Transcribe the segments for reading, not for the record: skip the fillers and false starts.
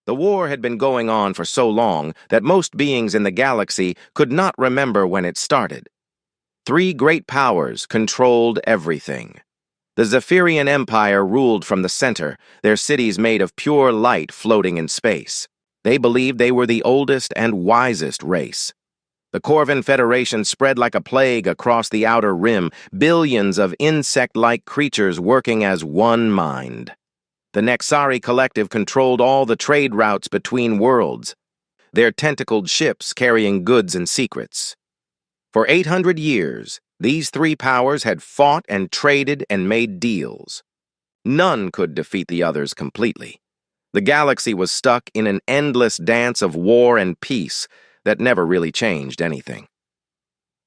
The war had been going on for so long that most beings in the galaxy could not remember when it started. Three great powers controlled everything. The Zephyrian Empire ruled from the center, their cities made of pure light floating in space. They believed they were the oldest and wisest race. The Corvan Federation spread like a plague across the outer rim, billions of insect-like creatures working as one mind. The Nexari Collective controlled all the trade routes between worlds, their tentacled ships carrying goods and secrets. For 800 years, these three powers had fought and traded and made deals. None could defeat the others completely. The galaxy was stuck in an endless dance of war and peace that never really changed anything.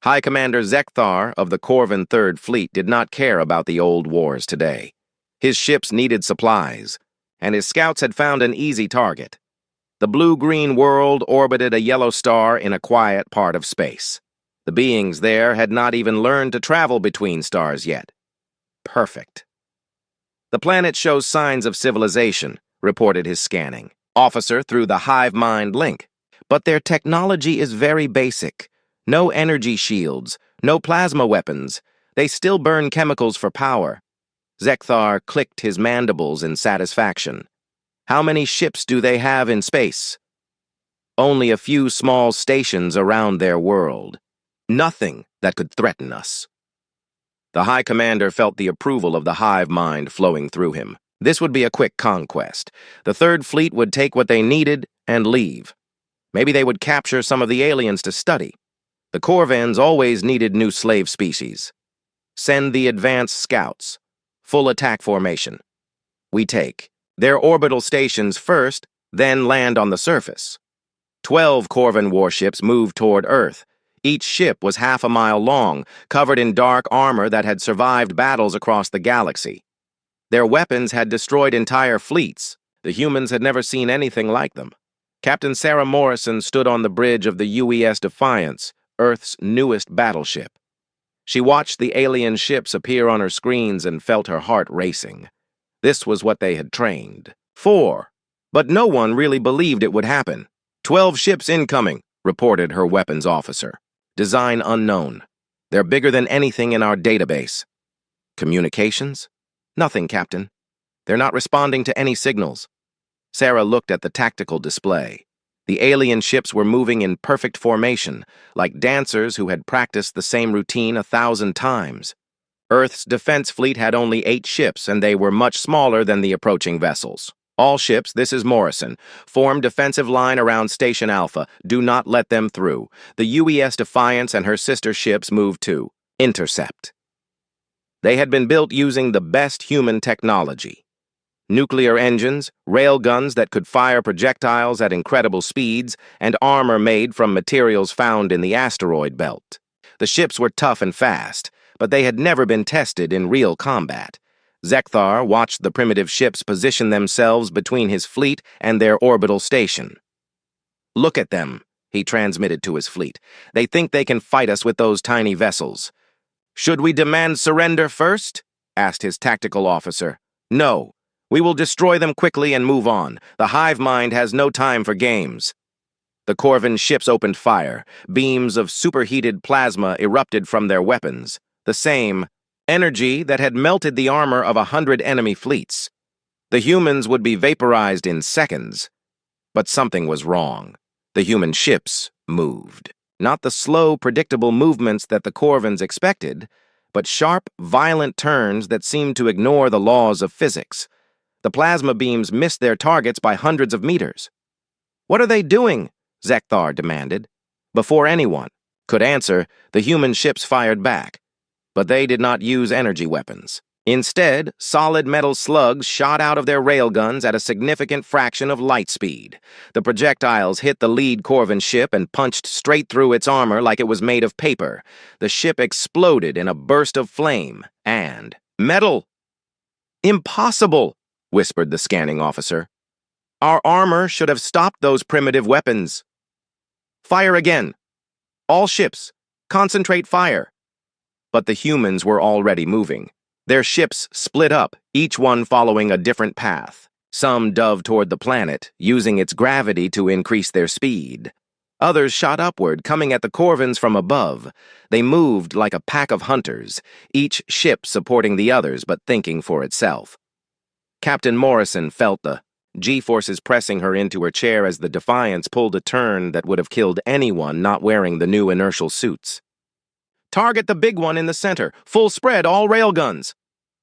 High Commander Zekthar of the Corvan Third Fleet did not care about the old wars today. His ships needed supplies, and his scouts had found an easy target. The blue-green world orbited a yellow star in a quiet part of space. The beings there had not even learned to travel between stars yet. Perfect. The planet shows signs of civilization, reported his scanning officer through the hive mind link. But their technology is very basic. No energy shields, no plasma weapons. They still burn chemicals for power. Zekthar clicked his mandibles in satisfaction. How many ships do they have in space? Only a few small stations around their world. Nothing that could threaten us. The High Commander felt the approval of the hive mind flowing through him. This would be a quick conquest. The Third Fleet would take what they needed and leave. Maybe they would capture some of the aliens to study. The Corvans always needed new slave species. Send the advanced scouts. Full attack formation. We take their orbital stations first, then land on the surface. 12 Corvan warships moved toward Earth. Each ship was half a mile long, covered in dark armor that had survived battles across the galaxy. Their weapons had destroyed entire fleets. The humans had never seen anything like them. Captain Sarah Morrison stood on the bridge of the UES Defiance, Earth's newest battleship. She watched the alien ships appear on her screens and felt her heart racing. This was what they had trained for. But no one really believed it would happen. 12 ships incoming, reported her weapons officer. Design unknown. They're bigger than anything in our database. Communications? Nothing, Captain. They're not responding to any signals. Sarah looked at the tactical display. The alien ships were moving in perfect formation, like dancers who had practiced the same routine 1,000 times. Earth's defense fleet had only 8 ships, and they were much smaller than the approaching vessels. All ships, this is Morrison. Form defensive line around Station Alpha. Do not let them through. The UES Defiance and her sister ships move too. Intercept. They had been built using the best human technology. Nuclear engines, railguns that could fire projectiles at incredible speeds, and armor made from materials found in the asteroid belt. The ships were tough and fast, but they had never been tested in real combat. Zekthar watched the primitive ships position themselves between his fleet and their orbital station. "Look at them," he transmitted to his fleet. "They think they can fight us with those tiny vessels." "Should we demand surrender first?" asked his tactical officer. "No. We will destroy them quickly and move on. The hive mind has no time for games." The Corvan ships opened fire. Beams of superheated plasma erupted from their weapons. The same energy that had melted the armor of 100 enemy fleets. The humans would be vaporized in seconds. But something was wrong. The human ships moved. Not the slow, predictable movements that the Corvans expected, but sharp, violent turns that seemed to ignore the laws of physics. The plasma beams missed their targets by hundreds of meters. "What are they doing?" Zekthar demanded. Before anyone could answer, the human ships fired back. But they did not use energy weapons. Instead, solid metal slugs shot out of their railguns at a significant fraction of light speed. The projectiles hit the lead Corvan ship and punched straight through its armor like it was made of paper. The ship exploded in a burst of flame and metal. "Impossible!" whispered the scanning officer. "Our armor should have stopped those primitive weapons." "Fire again! All ships, concentrate fire!" But the humans were already moving. Their ships split up, each one following a different path. Some dove toward the planet, using its gravity to increase their speed. Others shot upward, coming at the Corvins from above. They moved like a pack of hunters, each ship supporting the others but thinking for itself. Captain Morrison felt the G-forces pressing her into her chair as the Defiance pulled a turn that would have killed anyone not wearing the new inertial suits. "Target the big one in the center. Full spread, all railguns."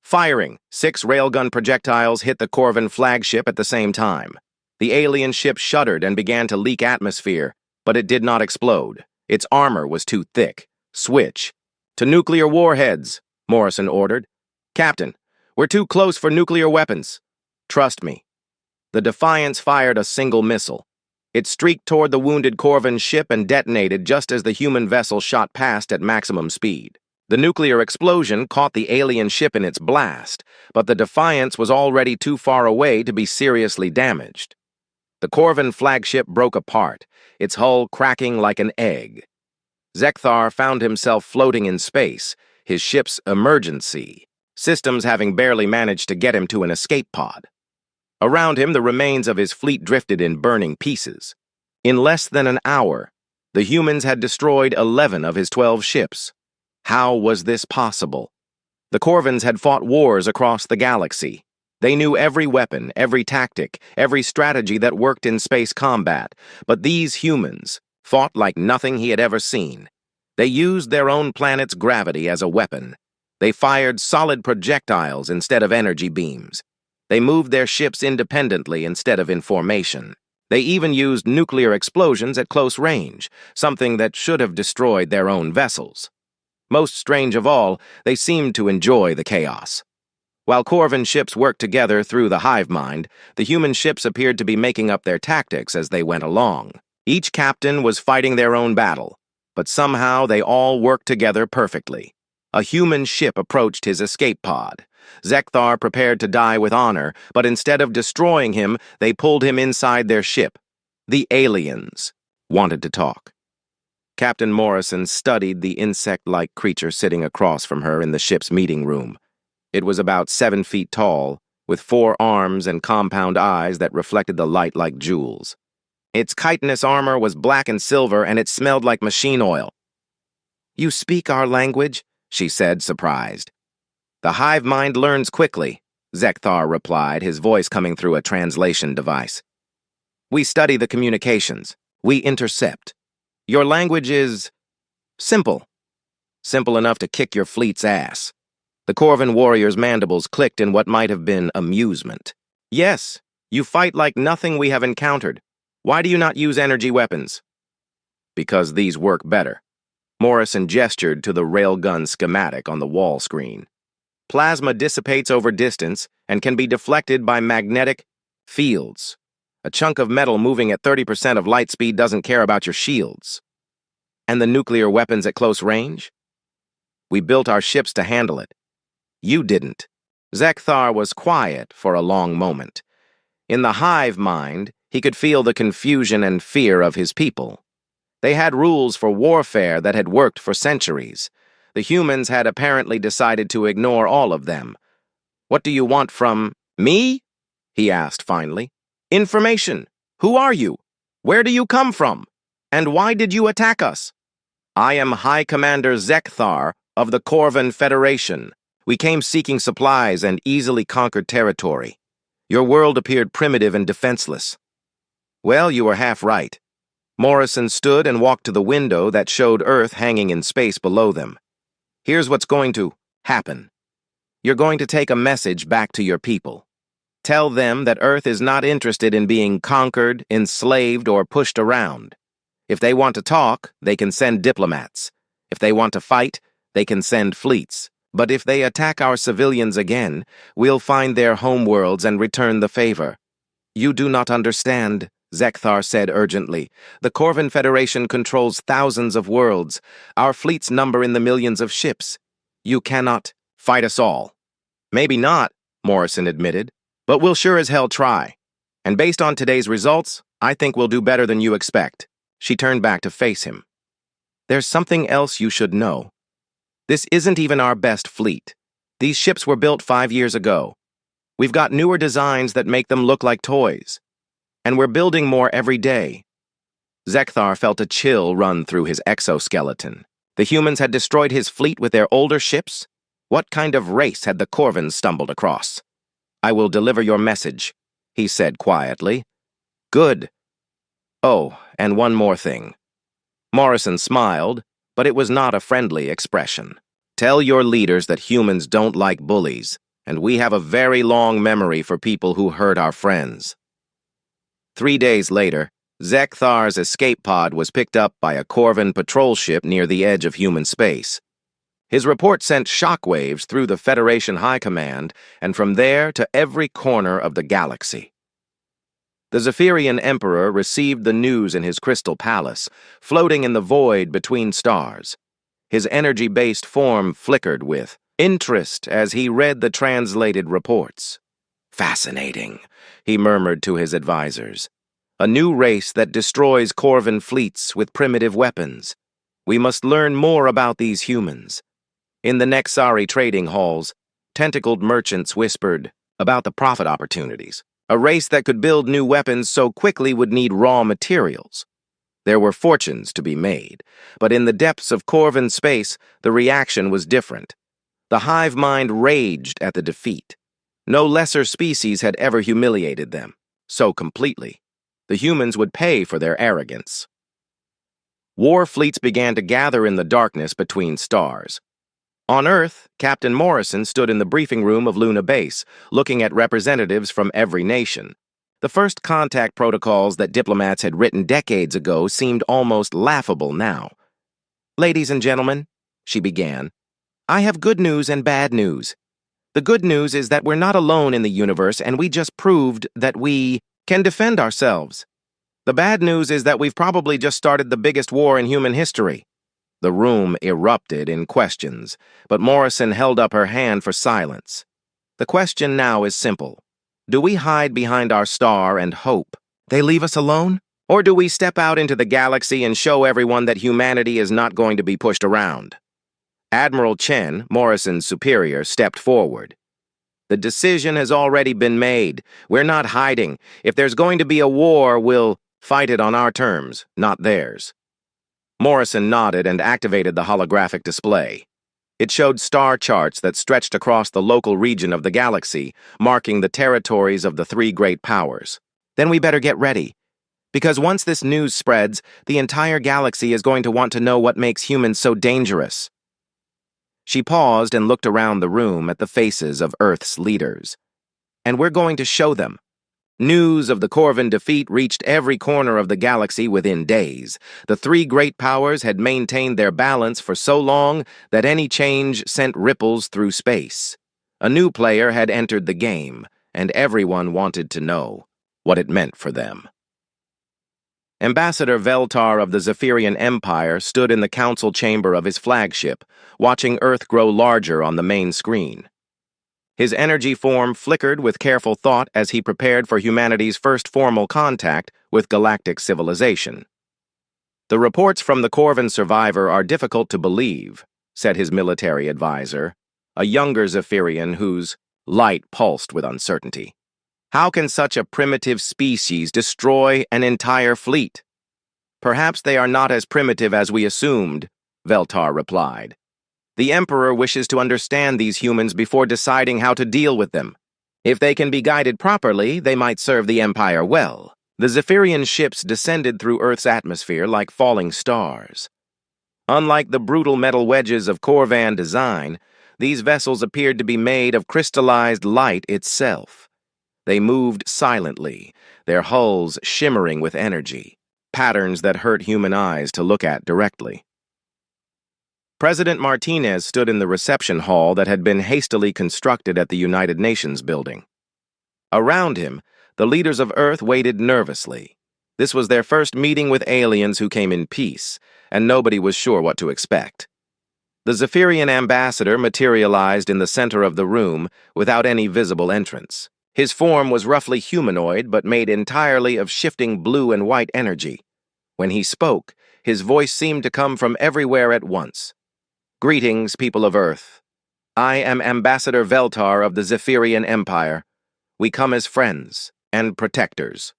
Firing, 6 railgun projectiles hit the Corvin flagship at the same time. The alien ship shuddered and began to leak atmosphere, but it did not explode. Its armor was too thick. "Switch to nuclear warheads," Morrison ordered. "Captain, we're too close for nuclear weapons. Trust me." The Defiance fired a single missile. It streaked toward the wounded Corvin ship and detonated just as the human vessel shot past at maximum speed. The nuclear explosion caught the alien ship in its blast, but the Defiance was already too far away to be seriously damaged. The Corvin flagship broke apart, its hull cracking like an egg. Zekthar found himself floating in space, his ship's emergency, systems having barely managed to get him to an escape pod. Around him, the remains of his fleet drifted in burning pieces. In less than an hour, the humans had destroyed 11 of his 12 ships. How was this possible? The Corvins had fought wars across the galaxy. They knew every weapon, every tactic, every strategy that worked in space combat, but these humans fought like nothing he had ever seen. They used their own planet's gravity as a weapon. They fired solid projectiles instead of energy beams. They moved their ships independently instead of in formation. They even used nuclear explosions at close range, something that should have destroyed their own vessels. Most strange of all, they seemed to enjoy the chaos. While Corvin ships worked together through the hive mind, the human ships appeared to be making up their tactics as they went along. Each captain was fighting their own battle, but somehow they all worked together perfectly. A human ship approached his escape pod. Zekthar prepared to die with honor, but instead of destroying him, they pulled him inside their ship. The aliens wanted to talk. Captain Morrison studied the insect-like creature sitting across from her in the ship's meeting room. It was about 7 feet tall, with 4 arms and compound eyes that reflected the light like jewels. Its chitinous armor was black and silver, and it smelled like machine oil. "You speak our language?" she said, surprised. "The hive mind learns quickly," Zekthar replied, his voice coming through a translation device. "We study the communications. We intercept. Your language is simple. Simple enough to kick your fleet's ass." The Corvin warrior's mandibles clicked in what might have been amusement. "Yes, you fight like nothing we have encountered. Why do you not use energy weapons?" "Because these work better." Morrison gestured to the railgun schematic on the wall screen. "Plasma dissipates over distance and can be deflected by magnetic fields. A chunk of metal moving at 30% of light speed doesn't care about your shields." "And the nuclear weapons at close range?" "We built our ships to handle it. You didn't." Zekthar was quiet for a long moment. In the hive mind, he could feel the confusion and fear of his people. They had rules for warfare that had worked for centuries. The humans had apparently decided to ignore all of them. "What do you want from me?" he asked finally. "Information. Who are you? Where do you come from? And why did you attack us?" "I am High Commander Zekthar of the Corvin Federation. We came seeking supplies and easily conquered territory. Your world appeared primitive and defenseless." "Well, you were half right." Morrison stood and walked to the window that showed Earth hanging in space below them. "Here's what's going to happen. You're going to take a message back to your people. Tell them that Earth is not interested in being conquered, enslaved, or pushed around. If they want to talk, they can send diplomats. If they want to fight, they can send fleets. But if they attack our civilians again, we'll find their homeworlds and return the favor." "You do not understand," Zekthar said urgently. "The Corvin Federation controls thousands of worlds. Our fleets number in the millions of ships. You cannot fight us all." "Maybe not," Morrison admitted, "but we'll sure as hell try. And based on today's results, I think we'll do better than you expect." She turned back to face him. "There's something else you should know. This isn't even our best fleet. These ships were built 5 years ago. We've got newer designs that make them look like toys. And we're building more every day. Zekthar felt a chill run through his exoskeleton. The humans had destroyed his fleet with their older ships? What kind of race had the Corvins stumbled across? I will deliver your message, he said quietly. Good. Oh, and one more thing. Morrison smiled, but it was not a friendly expression. Tell your leaders that humans don't like bullies, and we have a very long memory for people who hurt our friends. 3 days later, Zekthar's escape pod was picked up by a Corvin patrol ship near the edge of human space. His report sent shockwaves through the Federation High Command and from there to every corner of the galaxy. The Zephyrian Emperor received the news in his crystal palace, floating in the void between stars. His energy-based form flickered with interest as he read the translated reports. Fascinating, he murmured to his advisors. A new race that destroys Corvin fleets with primitive weapons. We must learn more about these humans. In the Nexari trading halls, tentacled merchants whispered about the profit opportunities. A race that could build new weapons so quickly would need raw materials. There were fortunes to be made, but in the depths of Corvin space, the reaction was different. The hive mind raged at the defeat. No lesser species had ever humiliated them so completely. The humans would pay for their arrogance. War fleets began to gather in the darkness between stars. On Earth, Captain Morrison stood in the briefing room of Luna Base, looking at representatives from every nation. The first contact protocols that diplomats had written decades ago seemed almost laughable now. Ladies and gentlemen, she began, I have good news and bad news. The good news is that we're not alone in the universe and we just proved that we can defend ourselves. The bad news is that we've probably just started the biggest war in human history. The room erupted in questions, but Morrison held up her hand for silence. The question now is simple. Do we hide behind our star and hope they leave us alone? Or do we step out into the galaxy and show everyone that humanity is not going to be pushed around? Admiral Chen, Morrison's superior, stepped forward. The decision has already been made. We're not hiding. If there's going to be a war, we'll fight it on our terms, not theirs. Morrison nodded and activated the holographic display. It showed star charts that stretched across the local region of the galaxy, marking the territories of the three great powers. Then we better get ready. Because once this news spreads, the entire galaxy is going to want to know what makes humans so dangerous. She paused and looked around the room at the faces of Earth's leaders. And we're going to show them. News of the Corvin defeat reached every corner of the galaxy within days. The three great powers had maintained their balance for so long that any change sent ripples through space. A new player had entered the game, and everyone wanted to know what it meant for them. Ambassador Veltar of the Zephyrian Empire stood in the council chamber of his flagship, watching Earth grow larger on the main screen. His energy form flickered with careful thought as he prepared for humanity's first formal contact with galactic civilization. The reports from the Corvin survivor are difficult to believe, said his military advisor, a younger Zephyrian whose light pulsed with uncertainty. How can such a primitive species destroy an entire fleet? Perhaps they are not as primitive as we assumed, Veltar replied. The Emperor wishes to understand these humans before deciding how to deal with them. If they can be guided properly, they might serve the Empire well. The Zephyrian ships descended through Earth's atmosphere like falling stars. Unlike the brutal metal wedges of Corvan design, these vessels appeared to be made of crystallized light itself. They moved silently, their hulls shimmering with energy, patterns that hurt human eyes to look at directly. President Martinez stood in the reception hall that had been hastily constructed at the United Nations building. Around him, the leaders of Earth waited nervously. This was their first meeting with aliens who came in peace, and nobody was sure what to expect. The Zephyrian ambassador materialized in the center of the room without any visible entrance. His form was roughly humanoid but made entirely of shifting blue and white energy. When he spoke, his voice seemed to come from everywhere at once. Greetings, people of Earth. I am Ambassador Veltar of the Zephyrian Empire. We come as friends and protectors.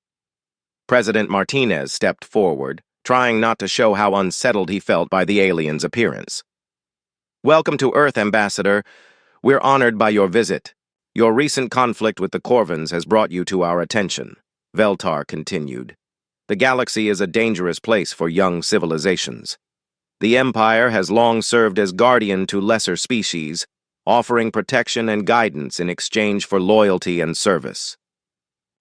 President Martinez stepped forward, trying not to show how unsettled he felt by the alien's appearance. Welcome to Earth, Ambassador. We're honored by your visit. Your recent conflict with the Corvins has brought you to our attention, Veltar continued. The galaxy is a dangerous place for young civilizations. The Empire has long served as guardian to lesser species, offering protection and guidance in exchange for loyalty and service.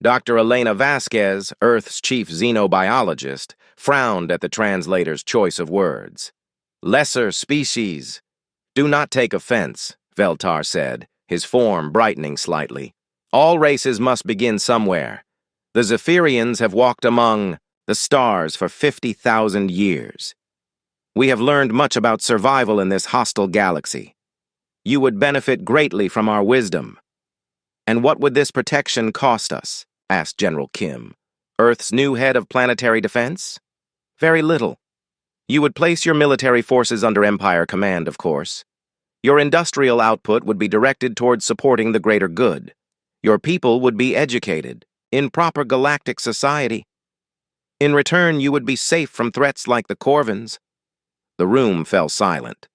Dr. Elena Vasquez, Earth's chief xenobiologist, frowned at the translator's choice of words. Lesser species. Do not take offense, Veltar said, his form brightening slightly. All races must begin somewhere. The Zephyrians have walked among the stars for 50,000 years. We have learned much about survival in this hostile galaxy. You would benefit greatly from our wisdom. And what would this protection cost us? Asked General Kim, Earth's new head of planetary defense. Very little. You would place your military forces under Empire command, of course. Your industrial output would be directed towards supporting the greater good. Your people would be educated in proper galactic society. In return, you would be safe from threats like the Corvins. The room fell silent.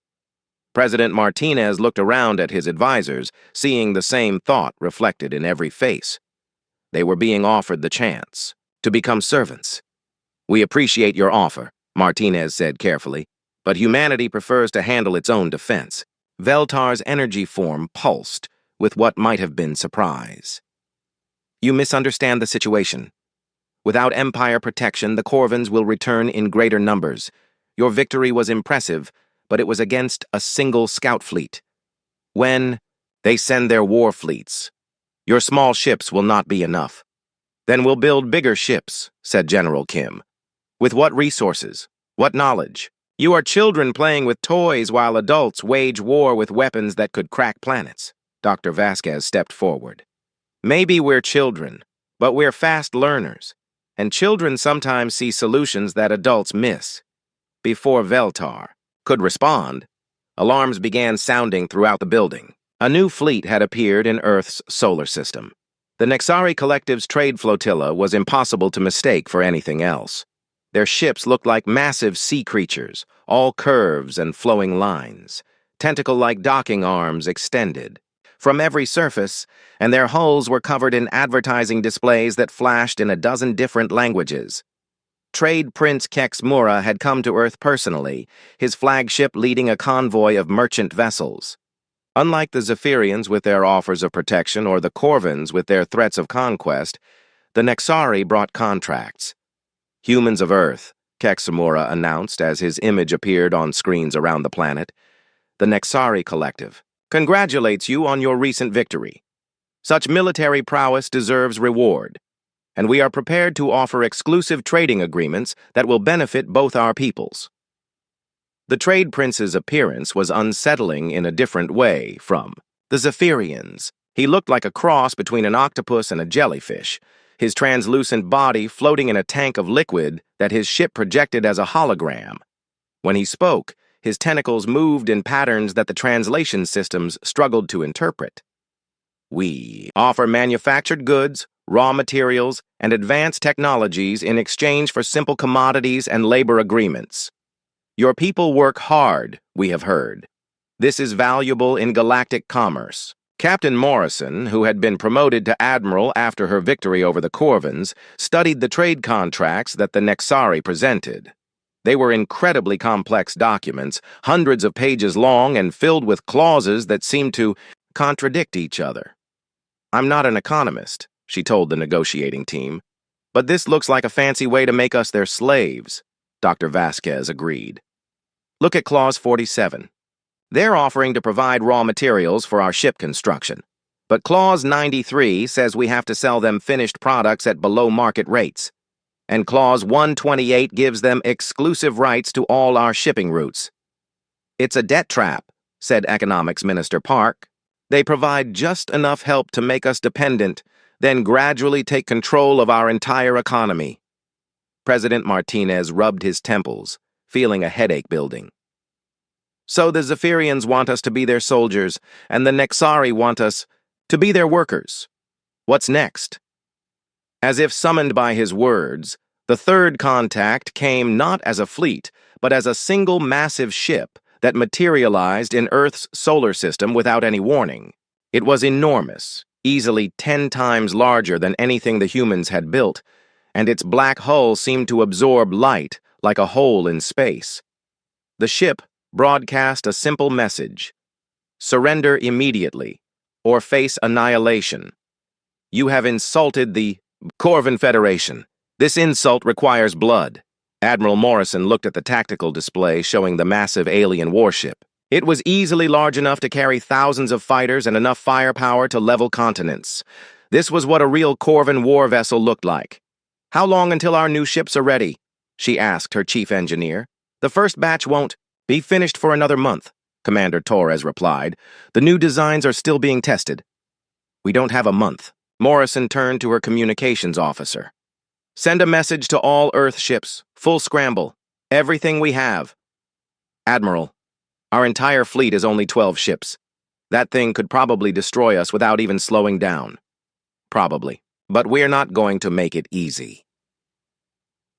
President Martinez looked around at his advisors, seeing the same thought reflected in every face. They were being offered the chance to become servants. We appreciate your offer, Martinez said carefully, but humanity prefers to handle its own defense. Veltar's energy form pulsed with what might have been surprise. You misunderstand the situation. Without Empire protection, the Corvins will return in greater numbers. Your victory was impressive, but it was against a single scout fleet. When they send their war fleets, your small ships will not be enough. Then we'll build bigger ships, said General Kim. With what resources? What knowledge? You are children playing with toys while adults wage war with weapons that could crack planets. Dr. Vasquez stepped forward. Maybe we're children, but we're fast learners, and children sometimes see solutions that adults miss. Before Veltar could respond, alarms began sounding throughout the building. A new fleet had appeared in Earth's solar system. The Nexari Collective's trade flotilla was impossible to mistake for anything else. Their ships looked like massive sea creatures, all curves and flowing lines, tentacle-like docking arms extended from every surface, and their hulls were covered in advertising displays that flashed in a dozen different languages. Trade Prince Kex Mura had come to Earth personally, his flagship leading a convoy of merchant vessels. Unlike the Zephyrians with their offers of protection or the Corvins with their threats of conquest, the Nexari brought contracts. Humans of Earth, Kex Mura announced as his image appeared on screens around the planet. The Nexari Collective congratulates you on your recent victory. Such military prowess deserves reward, and we are prepared to offer exclusive trading agreements that will benefit both our peoples. The Trade Prince's appearance was unsettling in a different way from the Zephyrians. He looked like a cross between an octopus and a jellyfish, his translucent body floating in a tank of liquid that his ship projected as a hologram. When he spoke, his tentacles moved in patterns that the translation systems struggled to interpret. We offer manufactured goods, raw materials, and advanced technologies in exchange for simple commodities and labor agreements. Your people work hard, we have heard. This is valuable in galactic commerce. Captain Morrison, who had been promoted to admiral after her victory over the Corvins, studied the trade contracts that the Nexari presented. They were incredibly complex documents, hundreds of pages long and filled with clauses that seemed to contradict each other. I'm not an economist, she told the negotiating team, but this looks like a fancy way to make us their slaves, Dr. Vasquez agreed. Look at Clause 47. They're offering to provide raw materials for our ship construction, but Clause 93 says we have to sell them finished products at below-market rates, and Clause 128 gives them exclusive rights to all our shipping routes. It's a debt trap, said Economics Minister Park. They provide just enough help to make us dependent, then gradually take control of our entire economy. President Martinez rubbed his temples, feeling a headache building. So the Zephyrians want us to be their soldiers, and the Nexari want us to be their workers. What's next? As if summoned by his words, the third contact came not as a fleet, but as a single massive ship that materialized in Earth's solar system without any warning. It was enormous, easily 10 times larger than anything the humans had built, and its black hull seemed to absorb light like a hole in space. The ship broadcast a simple message: surrender immediately, or face annihilation. You have insulted the Corvin Federation. This insult requires blood. Admiral Morrison looked at the tactical display showing the massive alien warship. It was easily large enough to carry thousands of fighters and enough firepower to level continents. This was what a real Corvin war vessel looked like. How long until our new ships are ready? She asked her chief engineer. The first batch won't be finished for another month, Commander Torres replied. The new designs are still being tested. We don't have a month. Morrison turned to her communications officer. Send a message to all Earth ships. Full scramble. Everything we have. Admiral, our entire fleet is only 12 ships. That thing could probably destroy us without even slowing down. Probably. But we're not going to make it easy.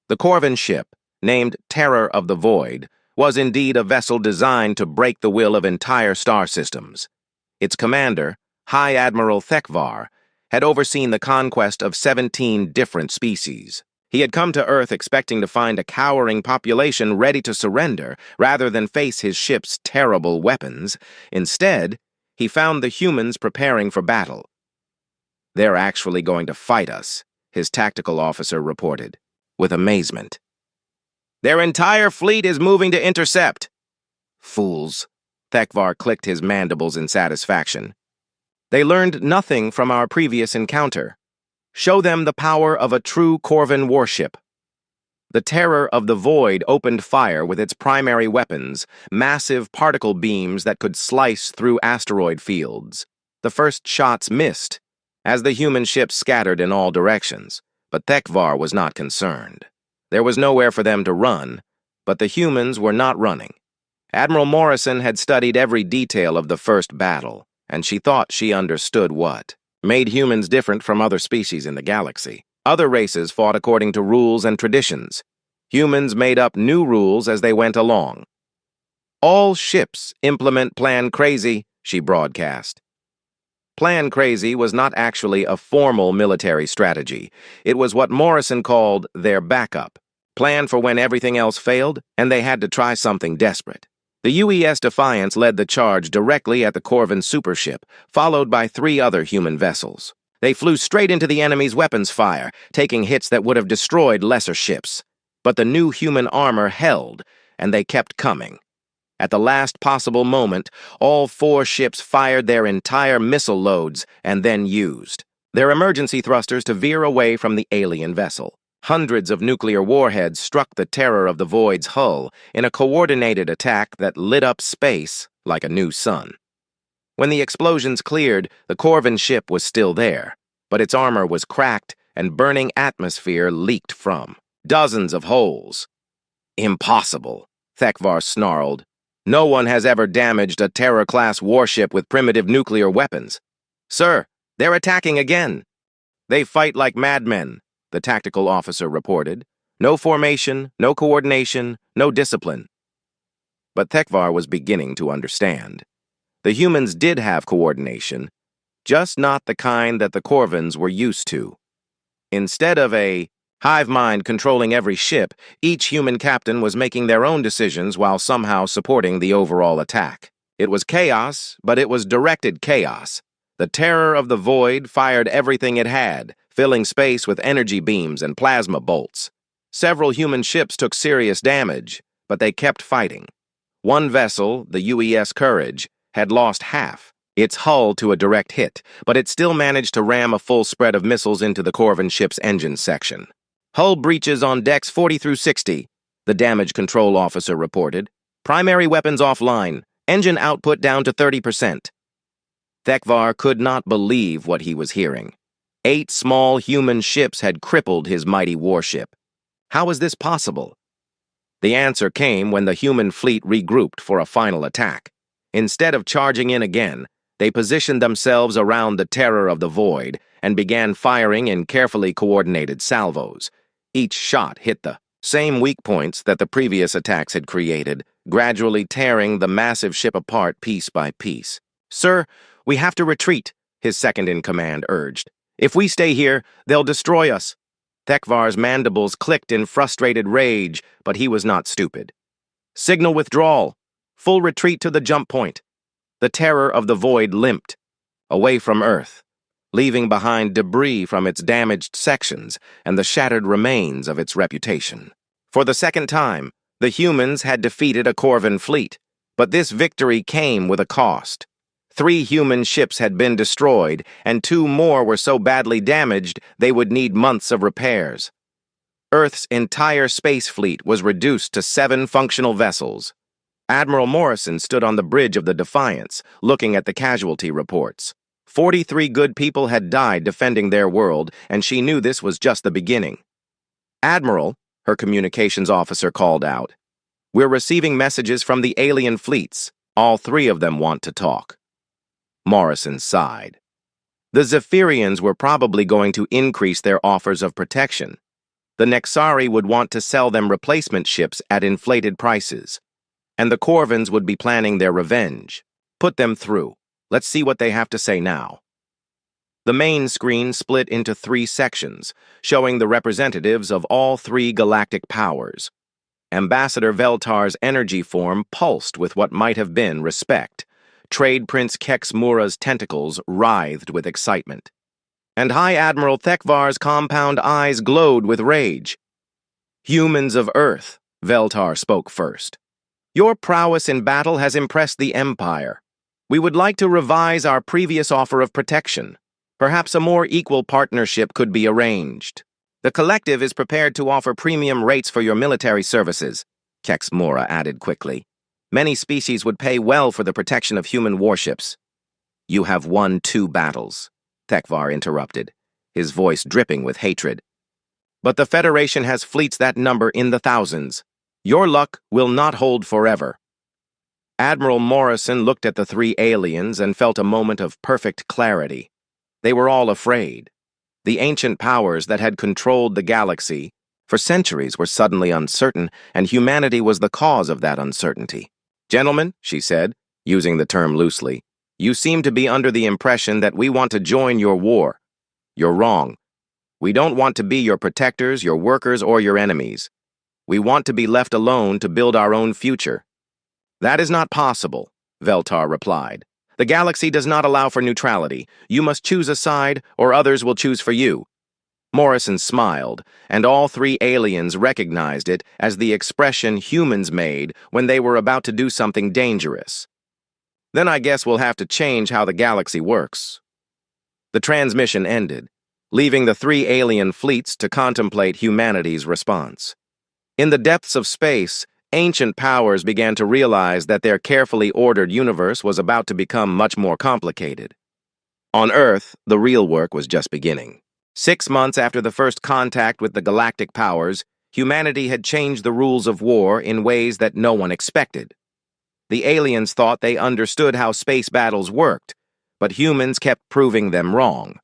The Corvin ship, named Terror of the Void, was indeed a vessel designed to break the will of entire star systems. Its commander, High Admiral Thekvar, had overseen the conquest of 17 different species. He had come to Earth expecting to find a cowering population ready to surrender rather than face his ship's terrible weapons. Instead, he found the humans preparing for battle. They're actually going to fight us, his tactical officer reported, with amazement. Their entire fleet is moving to intercept. Fools. Thekvar clicked his mandibles in satisfaction. They learned nothing from our previous encounter. Show them the power of a true Corvin warship. The Terror of the Void opened fire with its primary weapons, massive particle beams that could slice through asteroid fields. The first shots missed, as the human ships scattered in all directions, but Thekvar was not concerned. There was nowhere for them to run, but the humans were not running. Admiral Morrison had studied every detail of the first battle, and she thought she understood what made humans different from other species in the galaxy. Other races fought according to rules and traditions. Humans made up new rules as they went along. All ships implement Plan Crazy, she broadcast. Plan Crazy was not actually a formal military strategy. It was what Morrison called their backup. Plan for when everything else failed, and they had to try something desperate. The UES Defiance led the charge directly at the Corvin supership, followed by 3 other human vessels. They flew straight into the enemy's weapons fire, taking hits that would have destroyed lesser ships. But the new human armor held, and they kept coming. At the last possible moment, all 4 ships fired their entire missile loads and then used their emergency thrusters to veer away from the alien vessel. Hundreds of nuclear warheads struck the Terror of the Void's hull in a coordinated attack that lit up space like a new sun. When the explosions cleared, the Corvin ship was still there, but its armor was cracked and burning atmosphere leaked from dozens of holes. Impossible, Thekvar snarled. No one has ever damaged a Terror-class warship with primitive nuclear weapons. Sir, they're attacking again. They fight like madmen, the tactical officer reported. No formation, no coordination, no discipline. But Thekvar was beginning to understand. The humans did have coordination, just not the kind that the Corvins were used to. Instead of a hive mind controlling every ship, each human captain was making their own decisions while somehow supporting the overall attack. It was chaos, but it was directed chaos. The Terror of the Void fired everything it had, filling space with energy beams and plasma bolts. Several human ships took serious damage, but they kept fighting. One vessel, the UES Courage, had lost half its hull to a direct hit, but it still managed to ram a full spread of missiles into the Corvin ship's engine section. Hull breaches on decks 40 through 60, the damage control officer reported. Primary weapons offline, engine output down to 30%. Thekvar could not believe what he was hearing. 8 small human ships had crippled his mighty warship. How was this possible? The answer came when the human fleet regrouped for a final attack. Instead of charging in again, they positioned themselves around the Terror of the Void and began firing in carefully coordinated salvos. Each shot hit the same weak points that the previous attacks had created, gradually tearing the massive ship apart piece by piece. "Sir, we have to retreat," his second-in-command urged. "If we stay here, they'll destroy us." Thekvar's mandibles clicked in frustrated rage, but he was not stupid. "Signal withdrawal. Full retreat to the jump point." The terror of the void limped away from Earth, leaving behind debris from its damaged sections and the shattered remains of its reputation. For the second time, the humans had defeated a Corvan fleet, but this victory came with a cost. 3 human ships had been destroyed, and 2 more were so badly damaged they would need months of repairs. Earth's entire space fleet was reduced to 7 functional vessels. Admiral Morrison stood on the bridge of the Defiance, looking at the casualty reports. 43 good people had died defending their world, and she knew this was just the beginning. "Admiral," her communications officer called out, "we're receiving messages from the alien fleets. All 3 of them want to talk." Morrison sighed. The Zephyrians were probably going to increase their offers of protection. The Nexari would want to sell them replacement ships at inflated prices. And the Corvans would be planning their revenge. Put them through. Let's see what they have to say now. The main screen split into 3 sections, showing the representatives of all 3 galactic powers. Ambassador Veltar's energy form pulsed with what might have been respect. Trade Prince Kex Mura's tentacles writhed with excitement. And High Admiral Thekvar's compound eyes glowed with rage. "Humans of Earth," Veltar spoke first. "Your prowess in battle has impressed the Empire. We would like to revise our previous offer of protection. Perhaps a more equal partnership could be arranged. The collective is prepared to offer premium rates for your military services," Kex Mura added quickly. "Many species would pay well for the protection of human warships." "You have won 2 battles," Thekvar interrupted, his voice dripping with hatred. "But the Federation has fleets that number in the thousands. Your luck will not hold forever." Admiral Morrison looked at the 3 aliens and felt a moment of perfect clarity. They were all afraid. The ancient powers that had controlled the galaxy for centuries were suddenly uncertain, and humanity was the cause of that uncertainty. "Gentlemen," she said, using the term loosely, "you seem to be under the impression that we want to join your war. You're wrong. We don't want to be your protectors, your workers, or your enemies. We want to be left alone to build our own future." "That is not possible," Veltar replied. "The galaxy does not allow for neutrality. You must choose a side, or others will choose for you." Morrison smiled, and all 3 aliens recognized it as the expression humans made when they were about to do something dangerous. "Then I guess we'll have to change how the galaxy works." The transmission ended, leaving the 3 alien fleets to contemplate humanity's response. In the depths of space, ancient powers began to realize that their carefully ordered universe was about to become much more complicated. On Earth, the real work was just beginning. 6 months after the first contact with the galactic powers, humanity had changed the rules of war in ways that no one expected. The aliens thought they understood how space battles worked, but humans kept proving them wrong.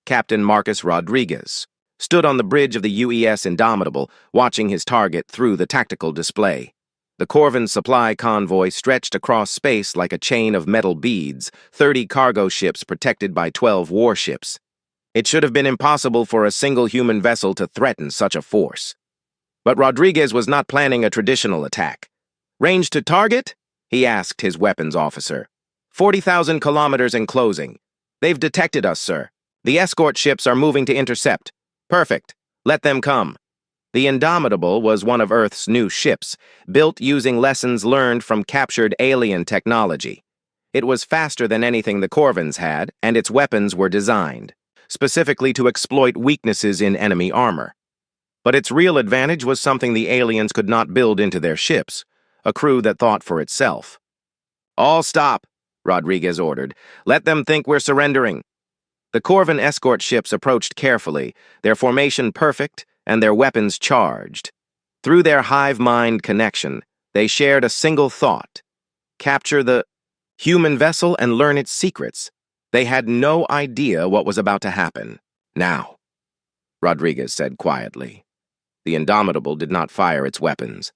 Captain Marcus Rodriguez stood on the bridge of the UES Indomitable, watching his target through the tactical display. The Corvan supply convoy stretched across space like a chain of metal beads, 30 cargo ships protected by 12 warships. It should have been impossible for a single human vessel to threaten such a force. But Rodriguez was not planning a traditional attack. "Range to target?" he asked his weapons officer. 40,000 kilometers in closing. "They've detected us, sir. The escort ships are moving to intercept." "Perfect. Let them come." The Indomitable was one of Earth's new ships, built using lessons learned from captured alien technology. It was faster than anything the Corvans had, and its weapons were designed specifically to exploit weaknesses in enemy armor. But its real advantage was something the aliens could not build into their ships, a crew that thought for itself. "All stop," Rodriguez ordered. "Let them think we're surrendering." The Corvan escort ships approached carefully, their formation perfect and their weapons charged. Through their hive-mind connection, they shared a single thought: capture the human vessel and learn its secrets. They had no idea what was about to happen. Now, Rodriguez said quietly. The Indomitable did not fire its weapons.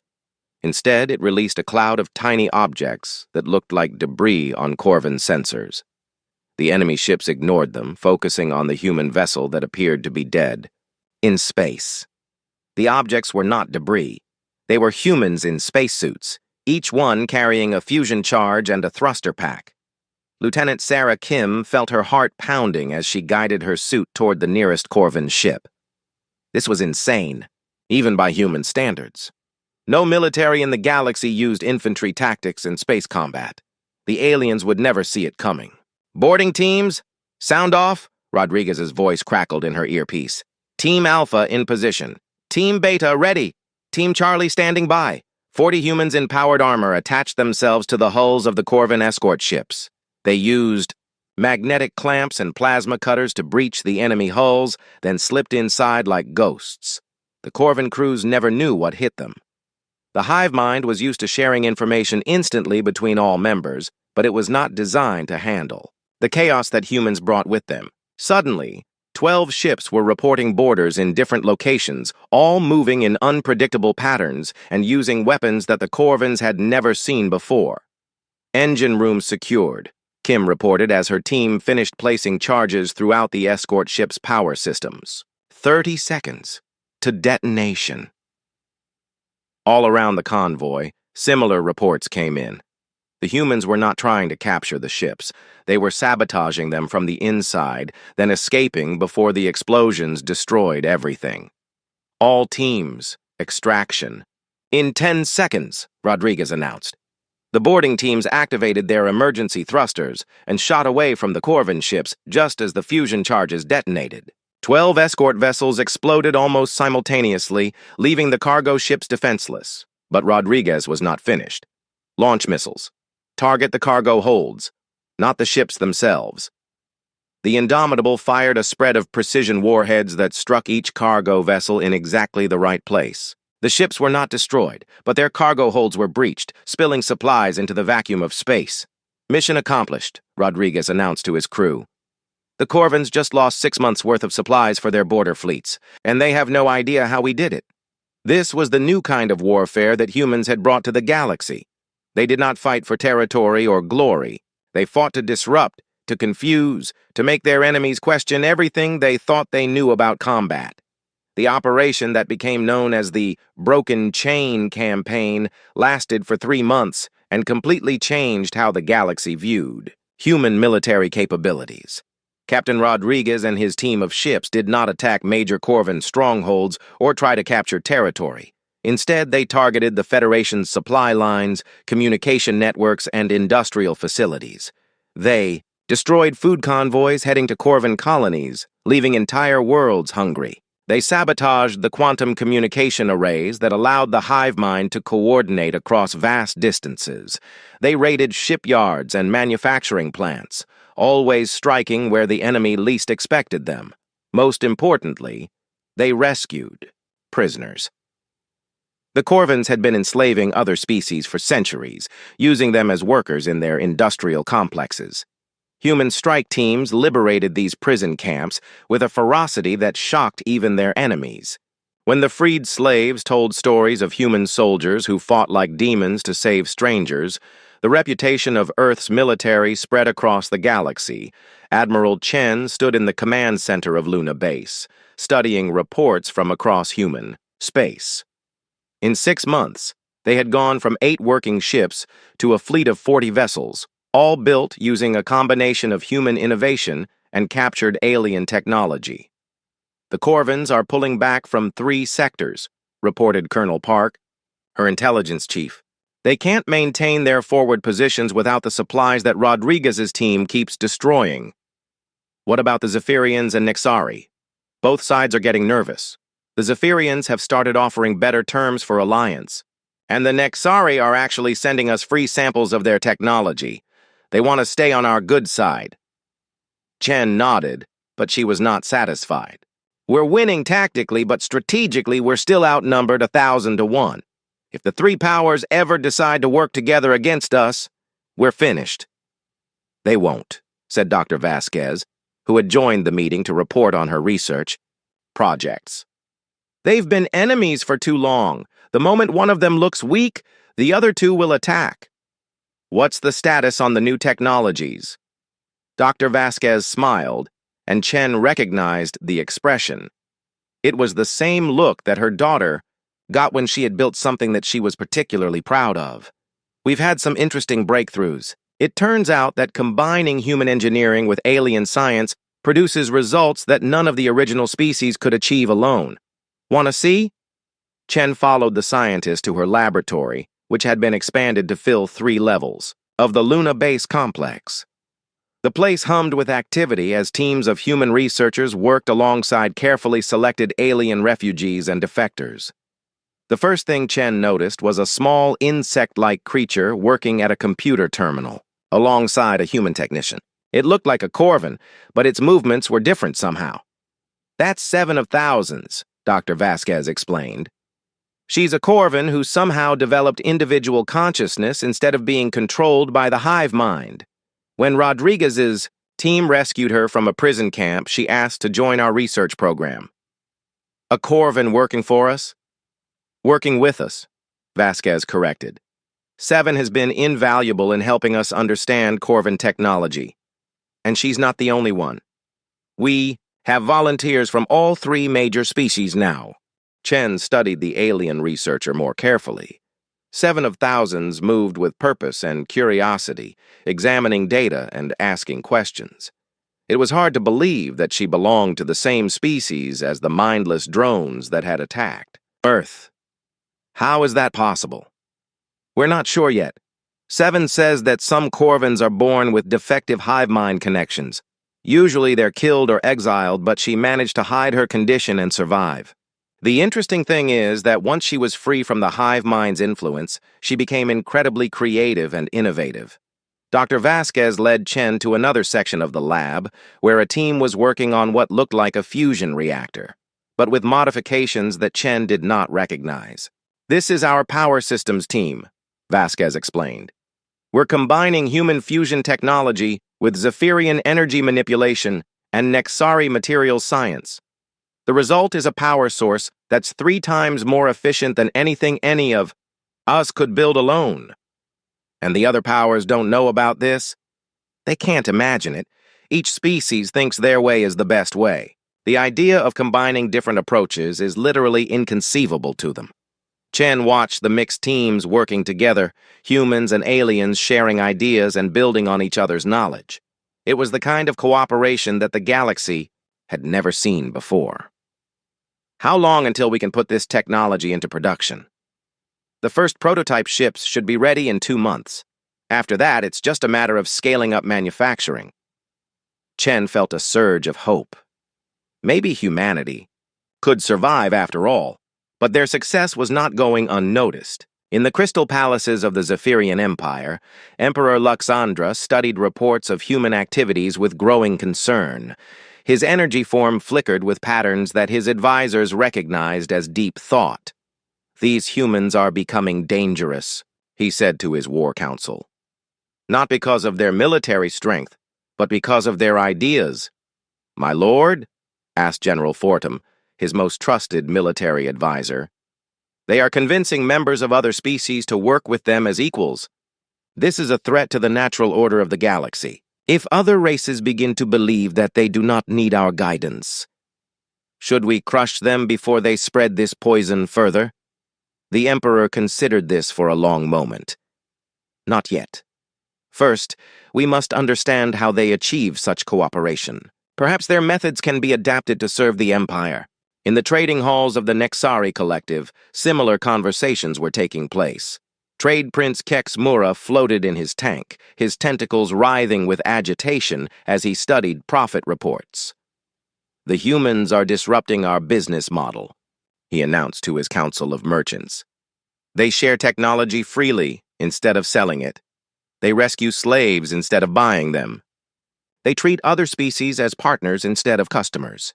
Instead, it released a cloud of tiny objects that looked like debris on Corvin's sensors. The enemy ships ignored them, focusing on the human vessel that appeared to be dead. In space. The objects were not debris. They were humans in spacesuits, each one carrying a fusion charge and a thruster pack. Lieutenant Sarah Kim felt her heart pounding as she guided her suit toward the nearest Corvin ship. This was insane, even by human standards. No military in the galaxy used infantry tactics in space combat. The aliens would never see it coming. "Boarding teams, sound off," Rodriguez's voice crackled in her earpiece. "Team Alpha in position. Team Beta ready. Team Charlie standing by." 40 humans in powered armor attached themselves to the hulls of the Corvin escort ships. They used magnetic clamps and plasma cutters to breach the enemy hulls, then slipped inside like ghosts. The Corvin crews never knew what hit them. The hive mind was used to sharing information instantly between all members, but it was not designed to handle the chaos that humans brought with them. Suddenly, 12 ships were reporting boarders in different locations, all moving in unpredictable patterns and using weapons that the Corvins had never seen before. "Engine room secured," Kim reported as her team finished placing charges throughout the escort ship's power systems. 30 seconds to detonation. All around the convoy, similar reports came in. The humans were not trying to capture the ships. They were sabotaging them from the inside, then escaping before the explosions destroyed everything. "All teams, extraction." "In 10 seconds, Rodriguez announced. The boarding teams activated their emergency thrusters and shot away from the Corvin ships just as the fusion charges detonated. 12 escort vessels exploded almost simultaneously, leaving the cargo ships defenseless. But Rodriguez was not finished. "Launch missiles. Target the cargo holds, not the ships themselves." The Indomitable fired a spread of precision warheads that struck each cargo vessel in exactly the right place. The ships were not destroyed, but their cargo holds were breached, spilling supplies into the vacuum of space. "Mission accomplished," Rodriguez announced to his crew. "The Corvins just lost 6 months' worth of supplies for their border fleets, and they have no idea how we did it." This was the new kind of warfare that humans had brought to the galaxy. They did not fight for territory or glory. They fought to disrupt, to confuse, to make their enemies question everything they thought they knew about combat. The operation that became known as the Broken Chain Campaign lasted for 3 months and completely changed how the galaxy viewed human military capabilities. Captain Rodriguez and his team of ships did not attack major Corvin strongholds or try to capture territory. Instead, they targeted the Federation's supply lines, communication networks, and industrial facilities. They destroyed food convoys heading to Corvin colonies, leaving entire worlds hungry. They sabotaged the quantum communication arrays that allowed the hive mind to coordinate across vast distances. They raided shipyards and manufacturing plants, always striking where the enemy least expected them. Most importantly, they rescued prisoners. The Corvins had been enslaving other species for centuries, using them as workers in their industrial complexes. Human strike teams liberated these prison camps with a ferocity that shocked even their enemies. When the freed slaves told stories of human soldiers who fought like demons to save strangers, the reputation of Earth's military spread across the galaxy. Admiral Chen stood in the command center of Luna Base, studying reports from across human space. In 6 months, they had gone from 8 working ships to a fleet of 40 vessels, all built using a combination of human innovation and captured alien technology. "The Corvins are pulling back from 3 sectors," reported Colonel Park, her intelligence chief. "They can't maintain their forward positions without the supplies that Rodriguez's team keeps destroying." "What about the Zephyrians and Nixari?" "Both sides are getting nervous. The Zephyrians have started offering better terms for alliance, and the Nixari are actually sending us free samples of their technology. They want to stay on our good side." Chen nodded, but she was not satisfied. "We're winning tactically, but strategically we're still outnumbered 1,000 to 1. If the 3 powers ever decide to work together against us, we're finished." "They won't," said Dr. Vasquez, who had joined the meeting to report on her research projects. They've been enemies for too long. The moment one of them looks weak, the other two will attack. What's the status on the new technologies? Dr. Vasquez smiled, and Chen recognized the expression. It was the same look that her daughter got when she had built something that she was particularly proud of. We've had some interesting breakthroughs. It turns out that combining human engineering with alien science produces results that none of the original species could achieve alone. Want to see? Chen followed the scientist to her laboratory, which had been expanded to fill 3 levels, of the Luna Base complex. The place hummed with activity as teams of human researchers worked alongside carefully selected alien refugees and defectors. The first thing Chen noticed was a small insect-like creature working at a computer terminal, alongside a human technician. It looked like a corvin, but its movements were different somehow. That's 7 of thousands, Dr. Vasquez explained. She's a corvin who somehow developed individual consciousness instead of being controlled by the hive mind. When Rodriguez's team rescued her from a prison camp, she asked to join our research program. A corvin working for us? Working with us, Vasquez corrected. 7 has been invaluable in helping us understand corvin technology. And she's not the only one. We have volunteers from all 3 major species now. Chen studied the alien researcher more carefully. 7 of thousands moved with purpose and curiosity, examining data and asking questions. It was hard to believe that she belonged to the same species as the mindless drones that had attacked Earth. How is that possible? We're not sure yet. 7 says that some corvins are born with defective hive mind connections. Usually they're killed or exiled, but she managed to hide her condition and survive. The interesting thing is that once she was free from the hive mind's influence, she became incredibly creative and innovative. Dr. Vasquez led Chen to another section of the lab, where a team was working on what looked like a fusion reactor, but with modifications that Chen did not recognize. This is our power systems team, Vasquez explained. We're combining human fusion technology with Zephyrian energy manipulation and Nexari materials science. The result is a power source that's 3 times more efficient than anything any of us could build alone. And the other powers don't know about this? They can't imagine it. Each species thinks their way is the best way. The idea of combining different approaches is literally inconceivable to them. Chen watched the mixed teams working together, humans and aliens sharing ideas and building on each other's knowledge. It was the kind of cooperation that the galaxy had never seen before. How long until we can put this technology into production? The first prototype ships should be ready in 2 months. After that, it's just a matter of scaling up manufacturing. Chen felt a surge of hope. Maybe humanity could survive after all. But their success was not going unnoticed. In the crystal palaces of the Zephyrian Empire, Emperor Luxandra studied reports of human activities with growing concern. His energy form flickered with patterns that his advisors recognized as deep thought. These humans are becoming dangerous, he said to his war council. Not because of their military strength, but because of their ideas. My lord? Asked General Fortum, his most trusted military advisor. They are convincing members of other species to work with them as equals. This is a threat to the natural order of the galaxy. If other races begin to believe that they do not need our guidance, should we crush them before they spread this poison further? The Emperor considered this for a long moment. Not yet. First, we must understand how they achieve such cooperation. Perhaps their methods can be adapted to serve the Empire. In the trading halls of the Nexari Collective, similar conversations were taking place. Trade Prince Kex Mura floated in his tank, his tentacles writhing with agitation as he studied profit reports. The humans are disrupting our business model, he announced to his council of merchants. They share technology freely instead of selling it. They rescue slaves instead of buying them. They treat other species as partners instead of customers.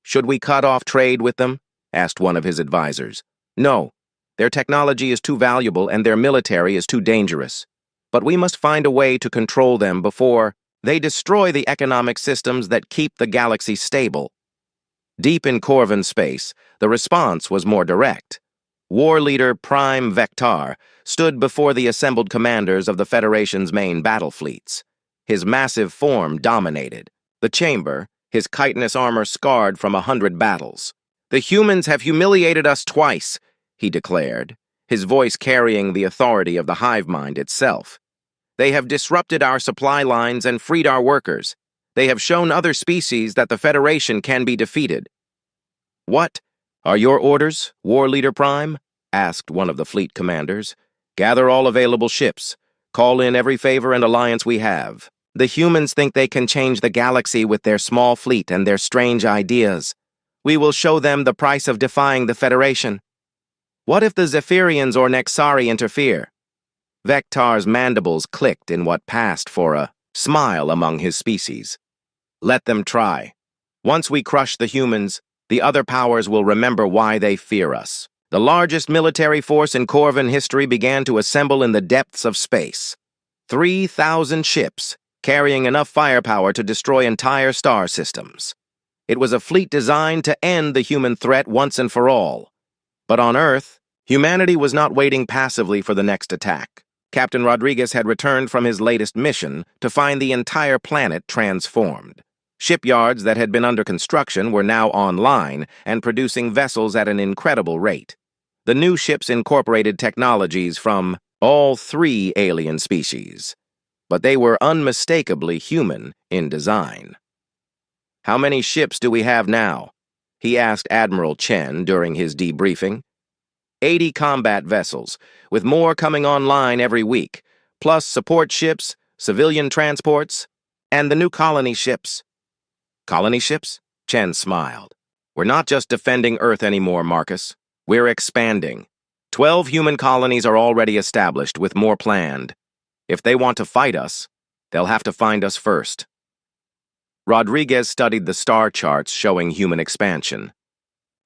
Should we cut off trade with them? Asked one of his advisors. No, their technology is too valuable and their military is too dangerous. But we must find a way to control them before They destroy the economic systems that keep the galaxy stable. Deep in Corvan space, the response was more direct. War leader Prime Vectar stood before the assembled commanders of the Federation's main battle fleets. His massive form dominated the chamber, his chitinous armor scarred from 100 battles. "The humans have humiliated us twice," he declared, his voice carrying the authority of the hive mind itself. "They have disrupted our supply lines and freed our workers. They have shown other species that the Federation can be defeated." "What are your orders, War Leader Prime?" asked one of the fleet commanders. "Gather all available ships. Call in every favor and alliance we have. The humans think they can change the galaxy with their small fleet and their strange ideas. We will show them the price of defying the Federation. What if the Zephyrians or Nexari interfere?" Vectar's mandibles clicked in what passed for a smile among his species. "Let them try. Once we crush the humans, the other powers will remember why they fear us." The largest military force in Corvan history began to assemble in the depths of space. 3,000 ships, carrying enough firepower to destroy entire star systems. It was a fleet designed to end the human threat once and for all. But on Earth, humanity was not waiting passively for the next attack. Captain Rodriguez had returned from his latest mission to find the entire planet transformed. Shipyards that had been under construction were now online and producing vessels at an incredible rate. The new ships incorporated technologies from all 3 alien species, but they were unmistakably human in design. "How many ships do we have now?" he asked Admiral Chen during his debriefing. 80 combat vessels, with more coming online every week, plus support ships, civilian transports, and the new colony ships. "Colony ships?" Chen smiled. "We're not just defending Earth anymore, Marcus. We're expanding. 12 human colonies are already established, with more planned. If they want to fight us, they'll have to find us first." Rodriguez studied the star charts showing human expansion.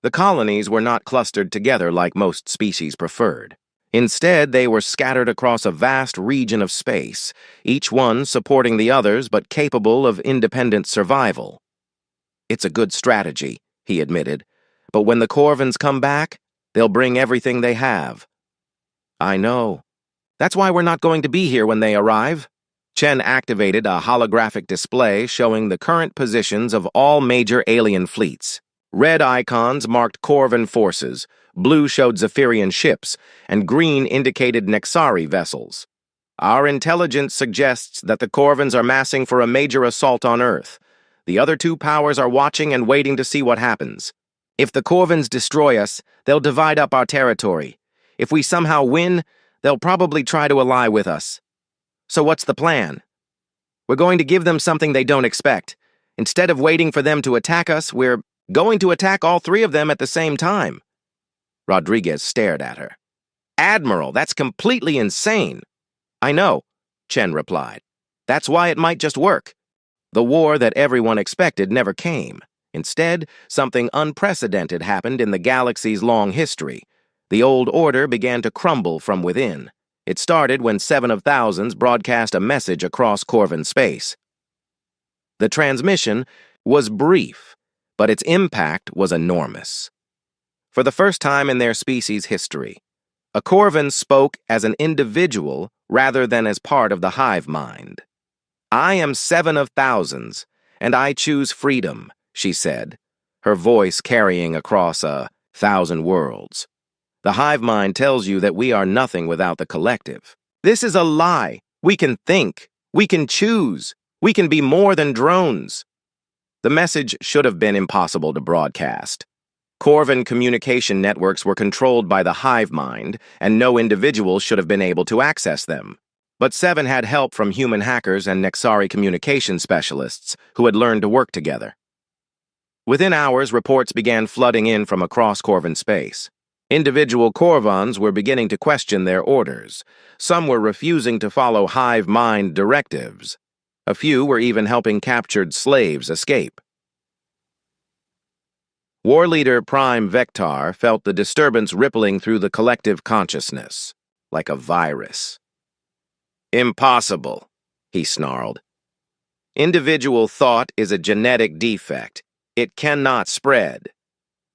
The colonies were not clustered together like most species preferred. Instead, they were scattered across a vast region of space, each one supporting the others but capable of independent survival. "It's a good strategy," he admitted, "but when the Corvans come back, they'll bring everything they have." "I know. That's why we're not going to be here when they arrive." Chen activated a holographic display showing the current positions of all major alien fleets. Red icons marked Corvan forces, blue showed Zephyrian ships, and green indicated Nexari vessels. "Our intelligence suggests that the Corvans are massing for a major assault on Earth. The other 2 powers are watching and waiting to see what happens. If the Corvans destroy us, they'll divide up our territory. If we somehow win, they'll probably try to ally with us. So what's the plan? We're going to give them something they don't expect. Instead of waiting for them to attack us, we're going to attack all 3 of them at the same time." Rodriguez stared at her. "Admiral, that's completely insane." "I know," Chen replied. "That's why it might just work." The war that everyone expected never came. Instead, something unprecedented happened in the galaxy's long history. The old order began to crumble from within. It started when 7 of Thousands broadcast a message across Corvan space. The transmission was brief, but its impact was enormous. For the first time in their species' history, a Corvan spoke as an individual rather than as part of the hive mind. "I am 7 of Thousands, and I choose freedom," she said, her voice carrying across 1,000 worlds. "The hive mind tells you that we are nothing without the collective. This is a lie. We can think. We can choose. We can be more than drones." The message should have been impossible to broadcast. Corvan communication networks were controlled by the hive mind, and no individual should have been able to access them. But 7 had help from human hackers and Nexari communication specialists who had learned to work together. Within hours, reports began flooding in from across Corvan space. Individual Corvans were beginning to question their orders. Some were refusing to follow hive mind directives. A few were even helping captured slaves escape. War leader Prime Vectar felt the disturbance rippling through the collective consciousness, like a virus. "Impossible," he snarled. Individual thought is a genetic defect. It cannot spread.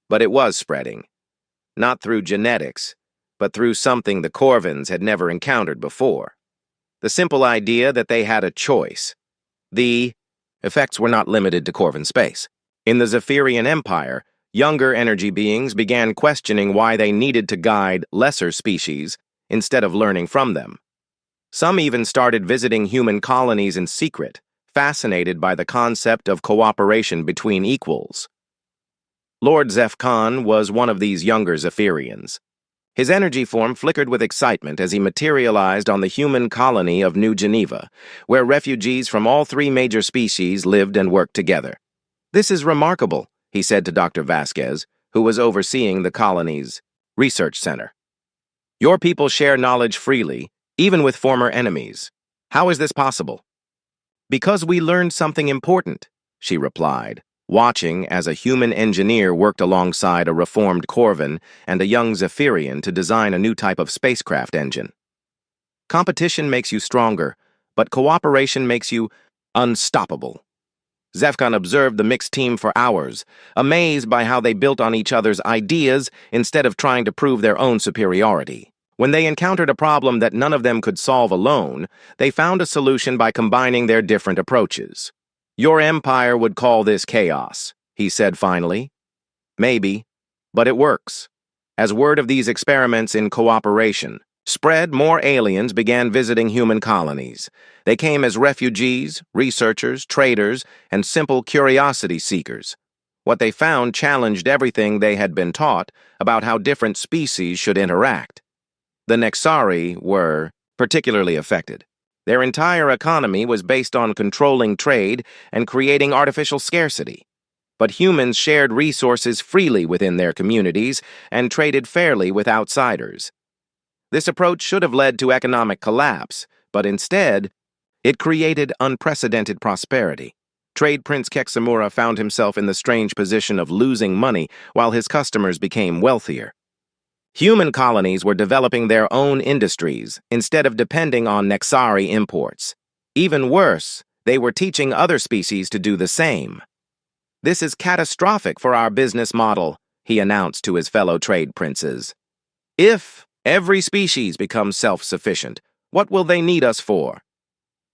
But it was spreading. Not through genetics, but through something the Corvins had never encountered before. The simple idea that they had a choice. The effects were not limited to Corvin space. In the Zephyrian Empire, younger energy beings began questioning why they needed to guide lesser species instead of learning from them. Some even started visiting human colonies in secret, fascinated by the concept of cooperation between equals. Lord Zeph Khan was one of these younger Zephyrians. His energy form flickered with excitement as he materialized on the human colony of New Geneva, where refugees from all three major species lived and worked together. "This is remarkable," he said to Dr. Vasquez, who was overseeing the colony's research center. "Your people share knowledge freely, even with former enemies. How is this possible?" "Because we learned something important," she replied, watching as a human engineer worked alongside a reformed Corvin and a young Zephyrian to design a new type of spacecraft engine. "Competition makes you stronger, but cooperation makes you unstoppable." Zefkan observed the mixed team for hours, amazed by how they built on each other's ideas instead of trying to prove their own superiority. When they encountered a problem that none of them could solve alone, they found a solution by combining their different approaches. "Your empire would call this chaos," he said finally. "Maybe, but it works." As word of these experiments in cooperation spread, more aliens began visiting human colonies. They came as refugees, researchers, traders, and simple curiosity seekers. What they found challenged everything they had been taught about how different species should interact. The Nexari were particularly affected. Their entire economy was based on controlling trade and creating artificial scarcity. But humans shared resources freely within their communities and traded fairly with outsiders. This approach should have led to economic collapse, but instead, it created unprecedented prosperity. Trade Prince Keksamura found himself in the strange position of losing money while his customers became wealthier. Human colonies were developing their own industries instead of depending on Nexari imports. Even worse, they were teaching other species to do the same. "This is catastrophic for our business model," he announced to his fellow trade princes. "If every species becomes self-sufficient, what will they need us for?"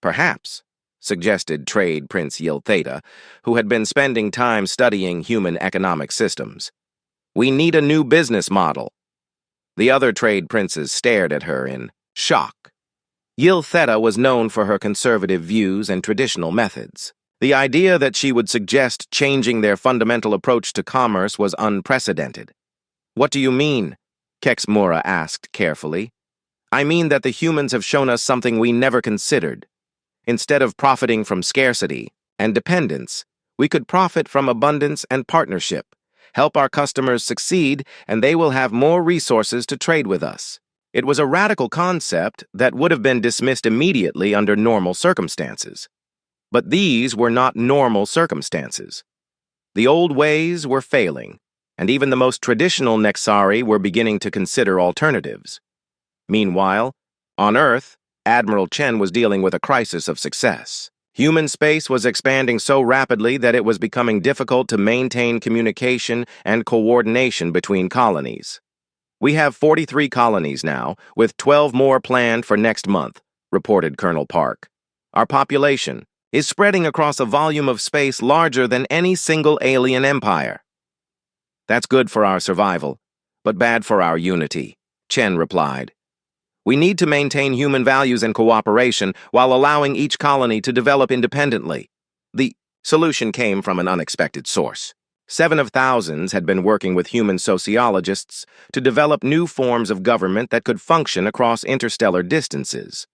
"Perhaps," suggested Trade Prince Yiltheta, who had been spending time studying human economic systems. "We need a new business model." The other trade princes stared at her in shock. Yiltheta was known for her conservative views and traditional methods. The idea that she would suggest changing their fundamental approach to commerce was unprecedented. "What do you mean?" Keksamura asked carefully. "I mean that the humans have shown us something we never considered. Instead of profiting from scarcity and dependence, we could profit from abundance and partnership. Help our customers succeed, and they will have more resources to trade with us." It was a radical concept that would have been dismissed immediately under normal circumstances. But these were not normal circumstances. The old ways were failing, and even the most traditional Nexari were beginning to consider alternatives. Meanwhile, on Earth, Admiral Chen was dealing with a crisis of success. Human space was expanding so rapidly that it was becoming difficult to maintain communication and coordination between colonies. "We have 43 colonies now, with 12 more planned for next month," reported Colonel Park. "Our population is spreading across a volume of space larger than any single alien empire." "That's good for our survival, but bad for our unity," Chen replied. "We need to maintain human values and cooperation while allowing each colony to develop independently." The solution came from an unexpected source. 7 of thousands had been working with human sociologists to develop new forms of government that could function across interstellar distances.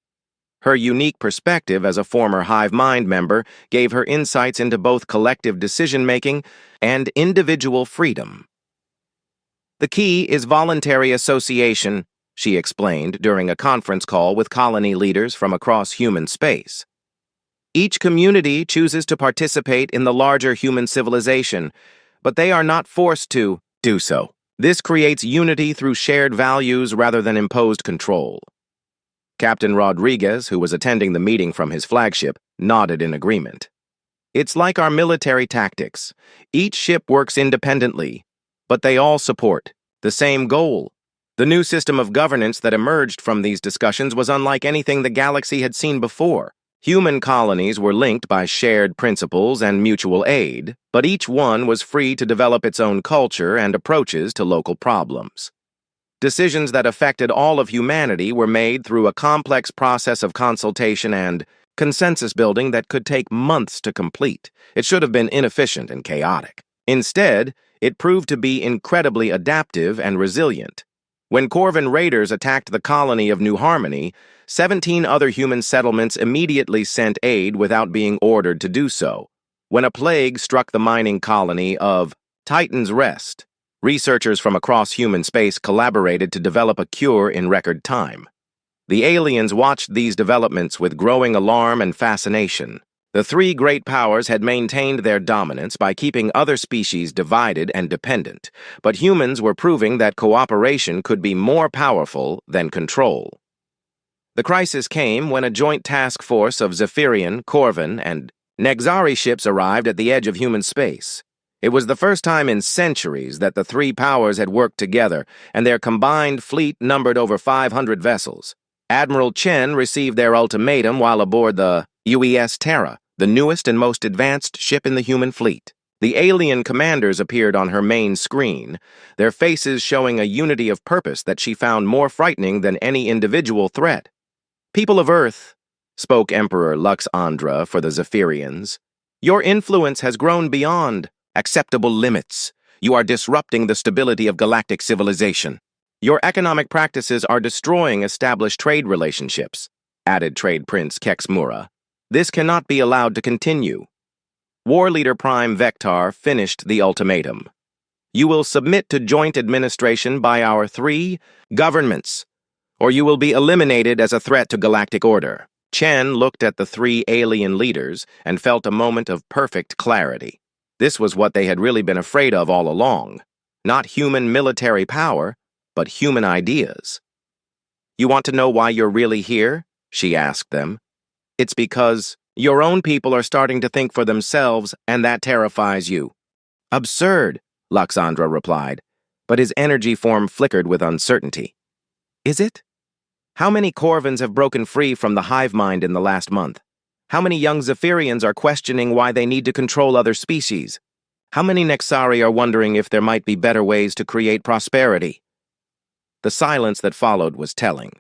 Her unique perspective as a former Hive Mind member gave her insights into both collective decision-making and individual freedom. "The key is voluntary association," she explained during a conference call with colony leaders from across human space. "Each community chooses to participate in the larger human civilization, but they are not forced to do so. This creates unity through shared values rather than imposed control." Captain Rodriguez, who was attending the meeting from his flagship, nodded in agreement. It's like our military tactics. Each ship works independently, but they all support the same goal. The new system of governance that emerged from these discussions was unlike anything the galaxy had seen before. Human colonies were linked by shared principles and mutual aid, but each one was free to develop its own culture and approaches to local problems. Decisions that affected all of humanity were made through a complex process of consultation and consensus building that could take months to complete. It should have been inefficient and chaotic. Instead, it proved to be incredibly adaptive and resilient. When Corvan raiders attacked the colony of New Harmony, 17 other human settlements immediately sent aid without being ordered to do so. When a plague struck the mining colony of Titan's Rest, researchers from across human space collaborated to develop a cure in record time. The aliens watched these developments with growing alarm and fascination. The three great powers had maintained their dominance by keeping other species divided and dependent, but humans were proving that cooperation could be more powerful than control. The crisis came when a joint task force of Zephyrian, Corvan, and Nexari ships arrived at the edge of human space. It was the first time in centuries that the three powers had worked together, and their combined fleet numbered over 500 vessels. Admiral Chen received their ultimatum while aboard the UES Terra, the newest and most advanced ship in the human fleet. The alien commanders appeared on her main screen, their faces showing a unity of purpose that she found more frightening than any individual threat. "People of Earth," spoke Emperor Lux Andra for the Zephyrians, "your influence has grown beyond acceptable limits. You are disrupting the stability of galactic civilization. Your economic practices are destroying established trade relationships," added Trade Prince Kexmura. "This cannot be allowed to continue." War Leader Prime Vectar finished the ultimatum. "You will submit to joint administration by our three governments, or you will be eliminated as a threat to galactic order." Chen looked at the three alien leaders and felt a moment of perfect clarity. This was what they had really been afraid of all along. Not human military power, but human ideas. "You want to know why you're really here?" she asked them. "It's because your own people are starting to think for themselves, and that terrifies you." "Absurd," Luxandra replied, but his energy form flickered with uncertainty. "Is it? How many Corvans have broken free from the hive mind in the last month? How many young Zephyrians are questioning why they need to control other species? How many Nexari are wondering if there might be better ways to create prosperity?" The silence that followed was telling.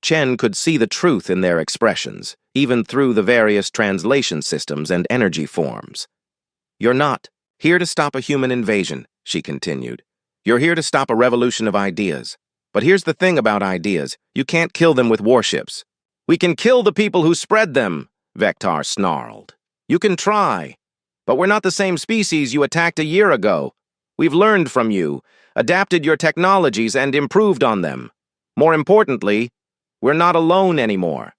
Chen could see the truth in their expressions, even through the various translation systems and energy forms. "You're not here to stop a human invasion," she continued. "You're here to stop a revolution of ideas. But here's the thing about ideas. You can't kill them with warships." "We can kill the people who spread them," Vectar snarled. "You can try. But we're not the same species you attacked a year ago. We've learned from you, adapted your technologies, and improved on them. More importantly, we're not alone anymore."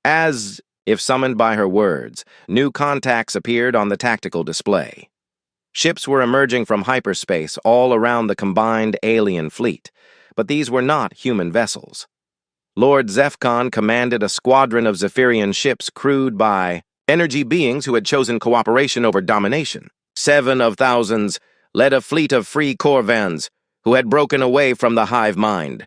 As if summoned by her words, new contacts appeared on the tactical display. Ships were emerging from hyperspace all around the combined alien fleet, but these were not human vessels. Lord Zephcon commanded a squadron of Zephyrian ships crewed by energy beings who had chosen cooperation over domination. 7 of thousands led a fleet of free Corvans who had broken away from the hive mind.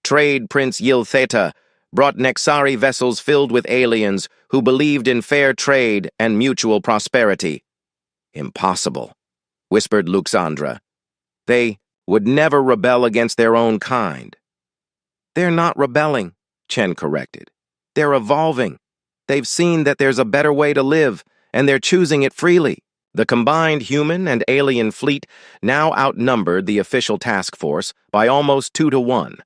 Trade Prince Yiltheta brought Nexari vessels filled with aliens who believed in fair trade and mutual prosperity. "Impossible," whispered Luxandra. "They would never rebel against their own kind." "They're not rebelling," Chen corrected. "They're evolving. They've seen that there's a better way to live, and they're choosing it freely." The combined human and alien fleet now outnumbered the official task force by almost 2 to 1.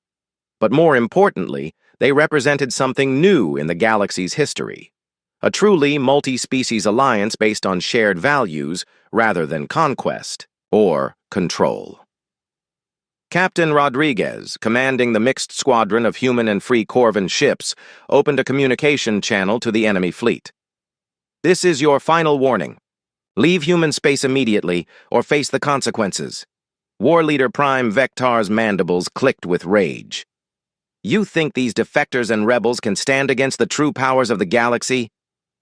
But more importantly, they represented something new in the galaxy's history. A truly multi-species alliance based on shared values rather than conquest or control. Captain Rodriguez, commanding the mixed squadron of human and free Corvan ships, opened a communication channel to the enemy fleet. "This is your final warning. Leave human space immediately, or face the consequences." War Leader Prime Vectar's mandibles clicked with rage. "You think these defectors and rebels can stand against the true powers of the galaxy?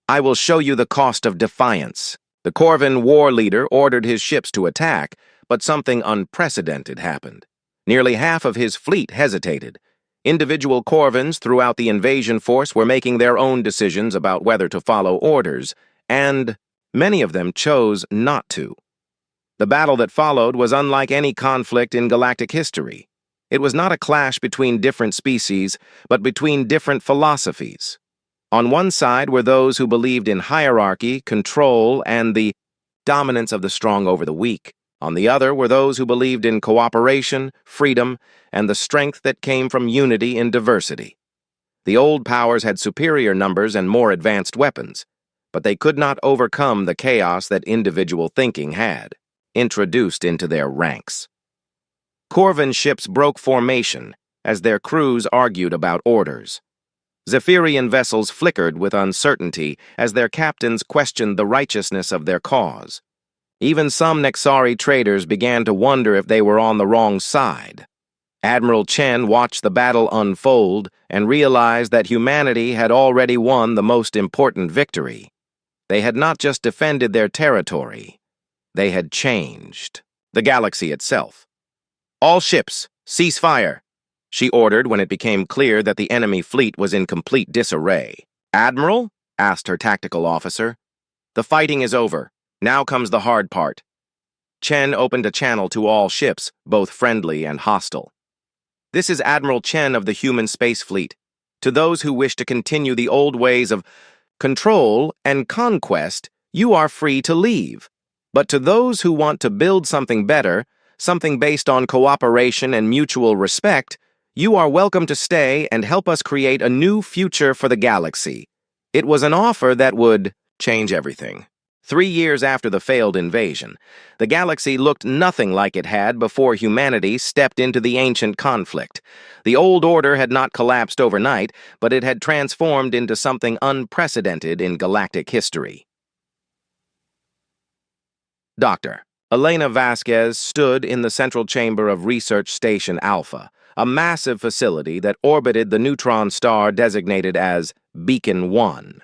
I will show you the cost of defiance. The Corvin war leader ordered his ships to attack, but something unprecedented happened. Nearly half of his fleet hesitated. Individual Corvins throughout the invasion force were making their own decisions about whether to follow orders, and many of them chose not to. The battle that followed was unlike any conflict in galactic history. It was not a clash between different species, but between different philosophies. On one side were those who believed in hierarchy, control, and the dominance of the strong over the weak. On the other were those who believed in cooperation, freedom, and the strength that came from unity in diversity. The old powers had superior numbers and more advanced weapons, but they could not overcome the chaos that individual thinking had introduced into their ranks. Corvin ships broke formation as their crews argued about orders. Zephyrian vessels flickered with uncertainty as their captains questioned the righteousness of their cause. Even some Nexari traders began to wonder if they were on the wrong side. Admiral Chen watched the battle unfold and realized that humanity had already won the most important victory. They had not just defended their territory, they had changed the galaxy itself. All ships, cease fire, she ordered when it became clear that the enemy fleet was in complete disarray. Admiral? Asked her tactical officer. The fighting is over. Now comes the hard part. Chen opened a channel to all ships, both friendly and hostile. This is Admiral Chen of the human space fleet. To those who wish to continue the old ways of control and conquest, you are free to leave. But to those who want to build something better, something based on cooperation and mutual respect, you are welcome to stay and help us create a new future for the galaxy. It was an offer that would change everything. 3 years after the failed invasion, the galaxy looked nothing like it had before humanity stepped into the ancient conflict. The old order had not collapsed overnight, but it had transformed into something unprecedented in galactic history. Dr. Elena Vasquez stood in the central chamber of Research Station Alpha, a massive facility that orbited the neutron star designated as Beacon 1.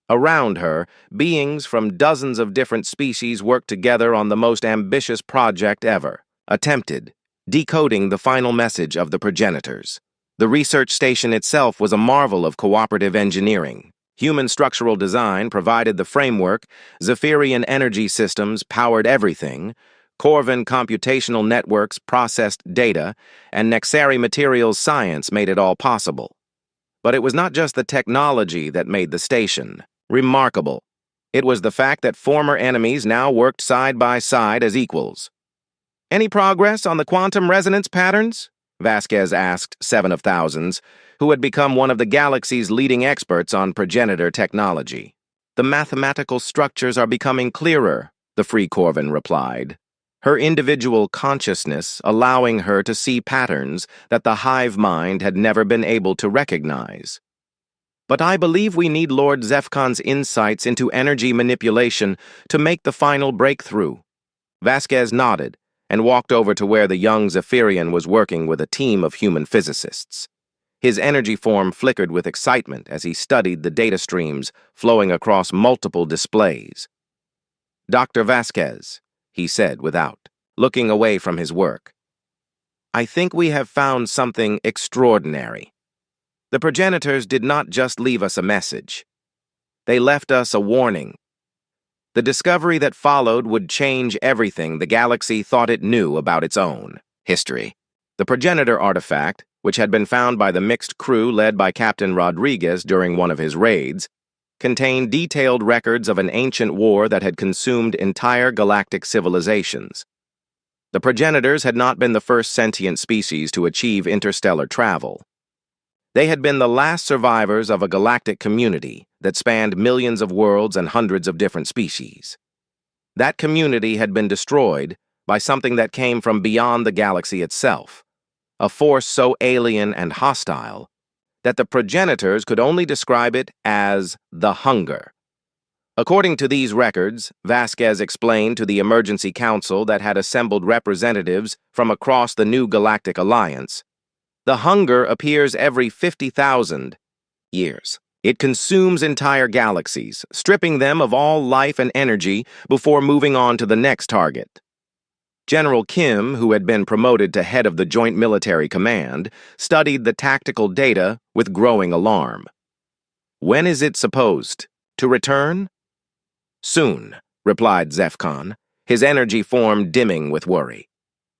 Around her, beings from dozens of different species worked together on the most ambitious project ever, attempted, decoding the final message of the progenitors. The research station itself was a marvel of cooperative engineering. Human structural design provided the framework, Zephyrian energy systems powered everything, Corvin computational networks processed data, and Nexari materials science made it all possible. But it was not just the technology that made the station remarkable. It was the fact that former enemies now worked side by side as equals. Any progress on the quantum resonance patterns? Vasquez asked Seven of Thousands, who had become one of the galaxy's leading experts on progenitor technology. The mathematical structures are becoming clearer, the Free Corvin replied, her individual consciousness allowing her to see patterns that the hive mind had never been able to recognize. But I believe we need Lord Zefcon's insights into energy manipulation to make the final breakthrough. Vasquez nodded and walked over to where the young Zephyrian was working with a team of human physicists. His energy form flickered with excitement as he studied the data streams flowing across multiple displays. Dr. Vasquez, he said without, looking away from his work. I think we have found something extraordinary. The progenitors did not just leave us a message. They left us a warning. The discovery that followed would change everything the galaxy thought it knew about its own history. The progenitor artifact, which had been found by the mixed crew led by Captain Rodriguez during one of his raids, contained detailed records of an ancient war that had consumed entire galactic civilizations. The progenitors had not been the first sentient species to achieve interstellar travel. They had been the last survivors of a galactic community that spanned millions of worlds and hundreds of different species. That community had been destroyed by something that came from beyond the galaxy itself, a force so alien and hostile that the progenitors could only describe it as the Hunger. According to these records, Vasquez explained to the Emergency Council that had assembled representatives from across the new Galactic Alliance, the Hunger appears every 50,000 years. It consumes entire galaxies, stripping them of all life and energy before moving on to the next target. General Kim, who had been promoted to head of the Joint Military Command, studied the tactical data with growing alarm. When is it supposed to return? Soon, replied Zefcon, his energy form dimming with worry.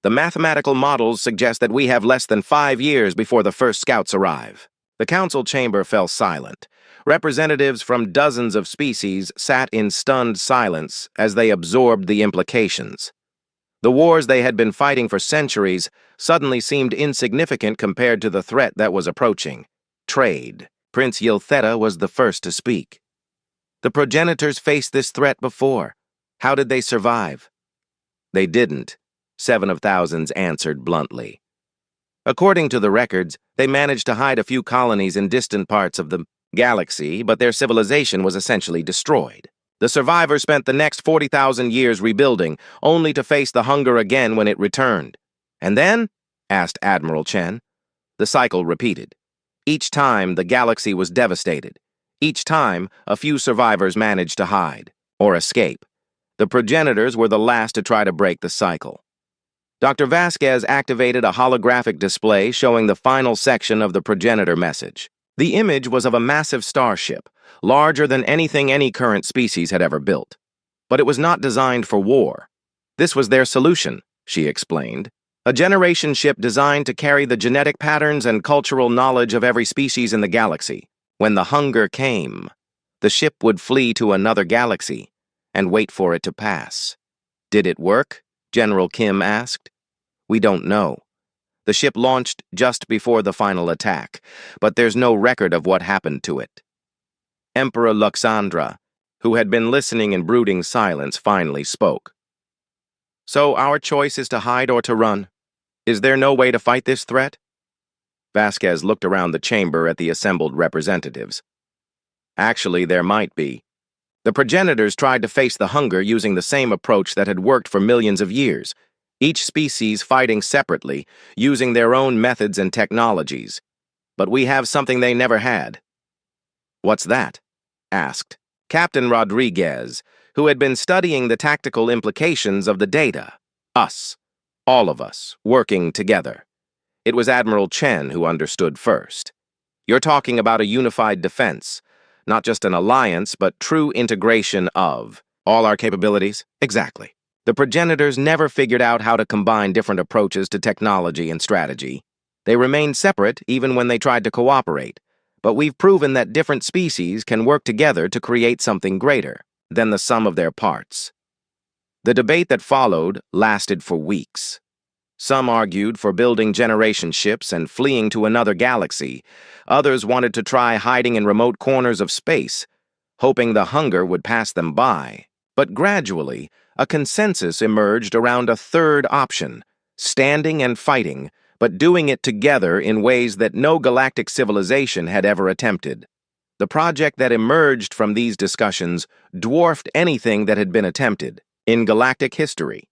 The mathematical models suggest that we have less than 5 years before the first scouts arrive. The council chamber fell silent. Representatives from dozens of species sat in stunned silence as they absorbed the implications. The wars they had been fighting for centuries suddenly seemed insignificant compared to the threat that was approaching. Trade. Prince Yiltheta was the first to speak. The progenitors faced this threat before. How did they survive? They didn't, 7 of thousands answered bluntly. According to the records, they managed to hide a few colonies in distant parts of the galaxy, but their civilization was essentially destroyed. The survivors spent the next 40,000 years rebuilding, only to face the hunger again when it returned. And then? Asked Admiral Chen. The cycle repeated. Each time, the galaxy was devastated. Each time, a few survivors managed to hide, or escape. The progenitors were the last to try to break the cycle. Dr. Vasquez activated a holographic display showing the final section of the progenitor message. The image was of a massive starship, larger than anything any current species had ever built. But it was not designed for war. This was their solution, she explained. A generation ship designed to carry the genetic patterns and cultural knowledge of every species in the galaxy. When the hunger came, the ship would flee to another galaxy and wait for it to pass. Did it work? General Kim asked. We don't know. The ship launched just before the final attack, but there's no record of what happened to it. Emperor Luxandra, who had been listening in brooding silence, finally spoke. So our choice is to hide or to run. Is there no way to fight this threat? Vasquez looked around the chamber at the assembled representatives. Actually, there might be. The progenitors tried to face the hunger using the same approach that had worked for millions of years, each species fighting separately, using their own methods and technologies. But we have something they never had. What's that? Asked Captain Rodriguez, who had been studying the tactical implications of the data. Us. All of us, working together. It was Admiral Chen who understood first. You're talking about a unified defense. Not just an alliance, but true integration of all our capabilities? Exactly. The progenitors never figured out how to combine different approaches to technology and strategy. They remained separate even when they tried to cooperate. But we've proven that different species can work together to create something greater than the sum of their parts. The debate that followed lasted for weeks. Some argued for building generation ships and fleeing to another galaxy. Others wanted to try hiding in remote corners of space, hoping the hunger would pass them by. But gradually, a consensus emerged around a third option, standing and fighting, but doing it together in ways that no galactic civilization had ever attempted. The project that emerged from these discussions dwarfed anything that had been attempted in galactic history.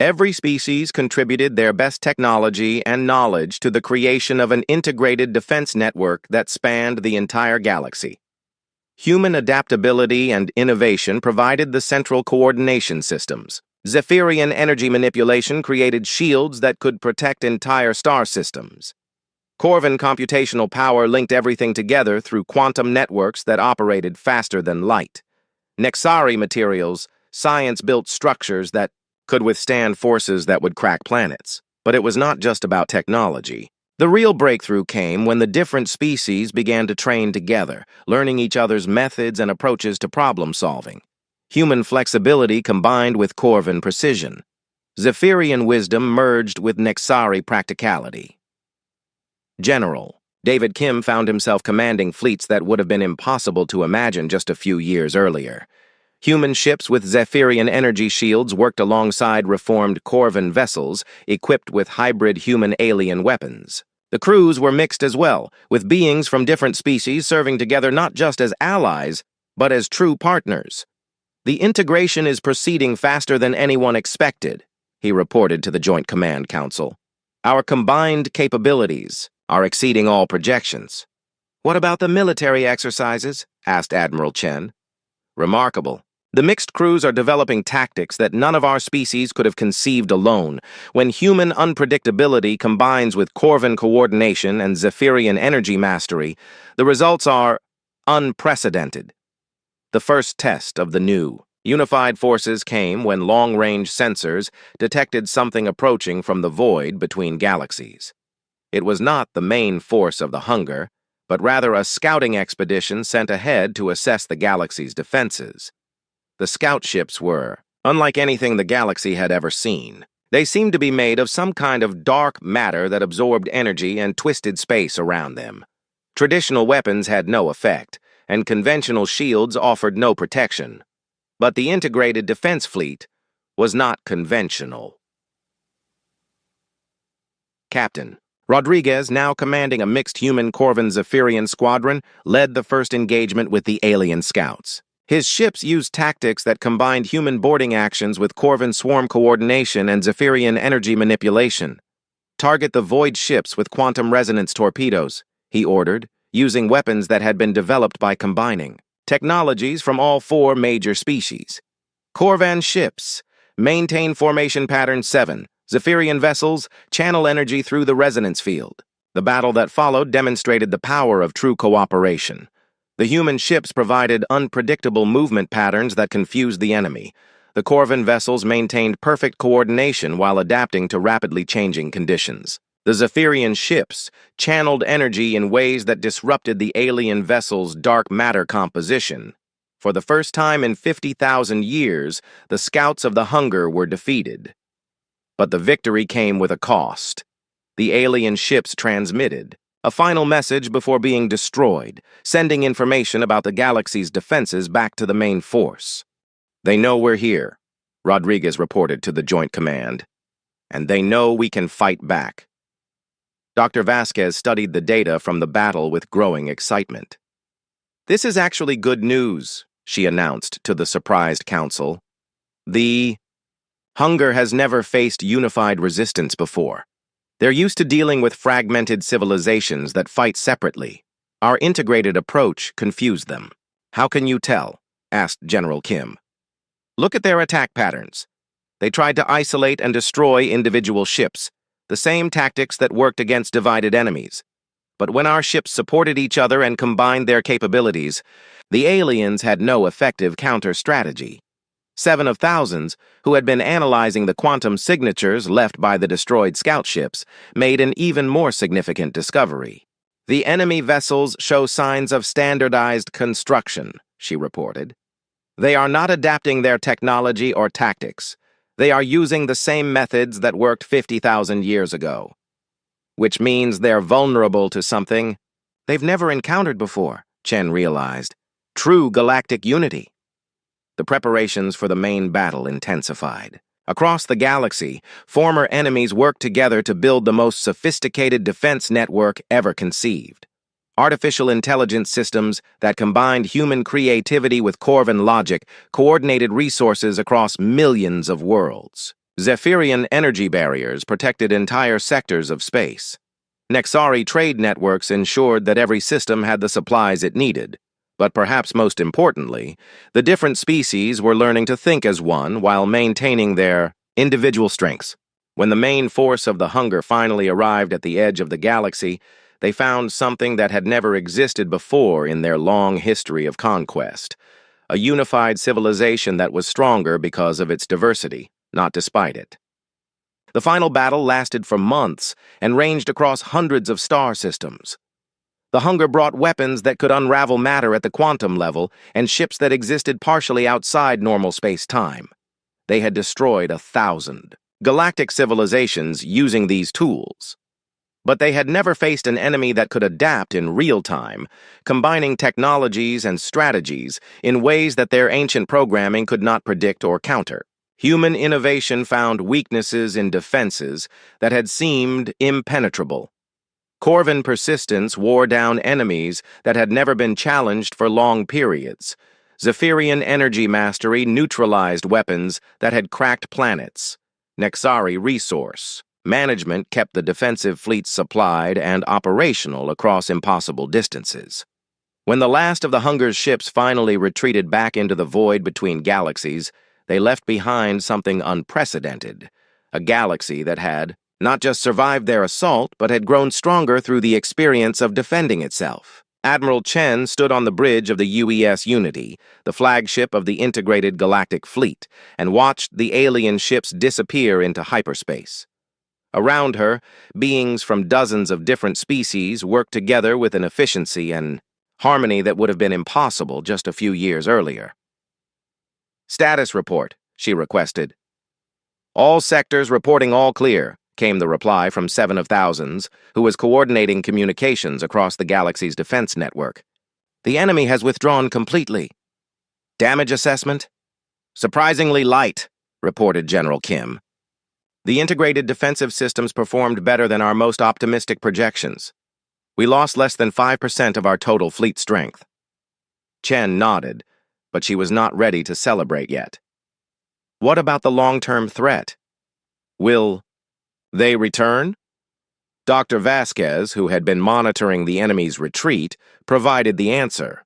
Every species contributed their best technology and knowledge to the creation of an integrated defense network that spanned the entire galaxy. Human adaptability and innovation provided the central coordination systems. Zephyrian energy manipulation created shields that could protect entire star systems. Corvin computational power linked everything together through quantum networks that operated faster than light. Nexari materials, science-built structures that could withstand forces that would crack planets. But it was not just about technology. The real breakthrough came when the different species began to train together, learning each other's methods and approaches to problem-solving. Human flexibility combined with Corvin precision. Zephyrian wisdom merged with Nexari practicality. General. David Kim found himself commanding fleets that would have been impossible to imagine just a few years earlier. Human ships with Zephyrian energy shields worked alongside reformed Corvin vessels equipped with hybrid human-alien weapons. The crews were mixed as well, with beings from different species serving together not just as allies, but as true partners. The integration is proceeding faster than anyone expected, he reported to the Joint Command Council. Our combined capabilities are exceeding all projections. What about the military exercises? Asked Admiral Chen. Remarkable. The mixed crews are developing tactics that none of our species could have conceived alone. When human unpredictability combines with Corvan coordination and Zephyrian energy mastery, the results are unprecedented. The first test of the new unified forces came when long-range sensors detected something approaching from the void between galaxies. It was not the main force of the hunger, but rather a scouting expedition sent ahead to assess the galaxy's defenses. The scout ships were unlike anything the galaxy had ever seen. They seemed to be made of some kind of dark matter that absorbed energy and twisted space around them. Traditional weapons had no effect, and conventional shields offered no protection. But the integrated defense fleet was not conventional. Captain Rodriguez, now commanding a mixed human Corvan Zephyrian squadron, led the first engagement with the alien scouts. His ships used tactics that combined human boarding actions with Corvan swarm coordination and Zephyrian energy manipulation. Target the void ships with quantum resonance torpedoes, he ordered, using weapons that had been developed by combining technologies from all four major species. Corvan ships, maintain formation pattern 7. Zephyrian vessels, channel energy through the resonance field. The battle that followed demonstrated the power of true cooperation. The human ships provided unpredictable movement patterns that confused the enemy. The Corvan vessels maintained perfect coordination while adapting to rapidly changing conditions. The Zephyrian ships channeled energy in ways that disrupted the alien vessel's dark matter composition. For the first time in 50,000 years, the scouts of the hunger were defeated. But the victory came with a cost. The alien ships transmitted a final message before being destroyed, sending information about the galaxy's defenses back to the main force. They know we're here, Rodriguez reported to the Joint Command. And they know we can fight back. Dr. Vasquez studied the data from the battle with growing excitement. This is actually good news, she announced to the surprised council. The hunger has never faced unified resistance before. They're used to dealing with fragmented civilizations that fight separately. Our integrated approach confused them. How can you tell? Asked General Kim. Look at their attack patterns. They tried to isolate and destroy individual ships, the same tactics that worked against divided enemies. But when our ships supported each other and combined their capabilities, the aliens had no effective counter-strategy. 7 of thousands, who had been analyzing the quantum signatures left by the destroyed scout ships, made an even more significant discovery. The enemy vessels show signs of standardized construction, she reported. They are not adapting their technology or tactics. They are using the same methods that worked 50,000 years ago. Which means they're vulnerable to something they've never encountered before, Chen realized. True galactic unity. The preparations for the main battle intensified. Across the galaxy, former enemies worked together to build the most sophisticated defense network ever conceived. Artificial intelligence systems that combined human creativity with Corvan logic coordinated resources across millions of worlds. Zephyrian energy barriers protected entire sectors of space. Nexari trade networks ensured that every system had the supplies it needed. But perhaps most importantly, the different species were learning to think as one while maintaining their individual strengths. When the main force of the hunger finally arrived at the edge of the galaxy, they found something that had never existed before in their long history of conquest. A unified civilization that was stronger because of its diversity, not despite it. The final battle lasted for months and ranged across hundreds of star systems. The hunger brought weapons that could unravel matter at the quantum level and ships that existed partially outside normal space-time. They had destroyed 1,000 galactic civilizations using these tools. But they had never faced an enemy that could adapt in real time, combining technologies and strategies in ways that their ancient programming could not predict or counter. Human innovation found weaknesses in defenses that had seemed impenetrable. Corvan persistence wore down enemies that had never been challenged for long periods. Zephyrian energy mastery neutralized weapons that had cracked planets. Nexari resource Management kept the defensive fleets supplied and operational across impossible distances. When the last of the Hunger's ships finally retreated back into the void between galaxies, they left behind something unprecedented, a galaxy that had not just survived their assault, but had grown stronger through the experience of defending itself. Admiral Chen stood on the bridge of the UES Unity, the flagship of the Integrated Galactic Fleet, and watched the alien ships disappear into hyperspace. Around her, beings from dozens of different species worked together with an efficiency and harmony that would have been impossible just a few years earlier. "Status report," she requested. "All sectors reporting all clear," came the reply from Seven of Thousands, who was coordinating communications across the galaxy's defense network. "The enemy has withdrawn completely." "Damage assessment?" "Surprisingly light," reported General Kim. "The integrated defensive systems performed better than our most optimistic projections. We lost less than 5% of our total fleet strength." Chen nodded, but she was not ready to celebrate yet. "What about the long-term threat? Will they return?" Dr. Vasquez, who had been monitoring the enemy's retreat, provided the answer.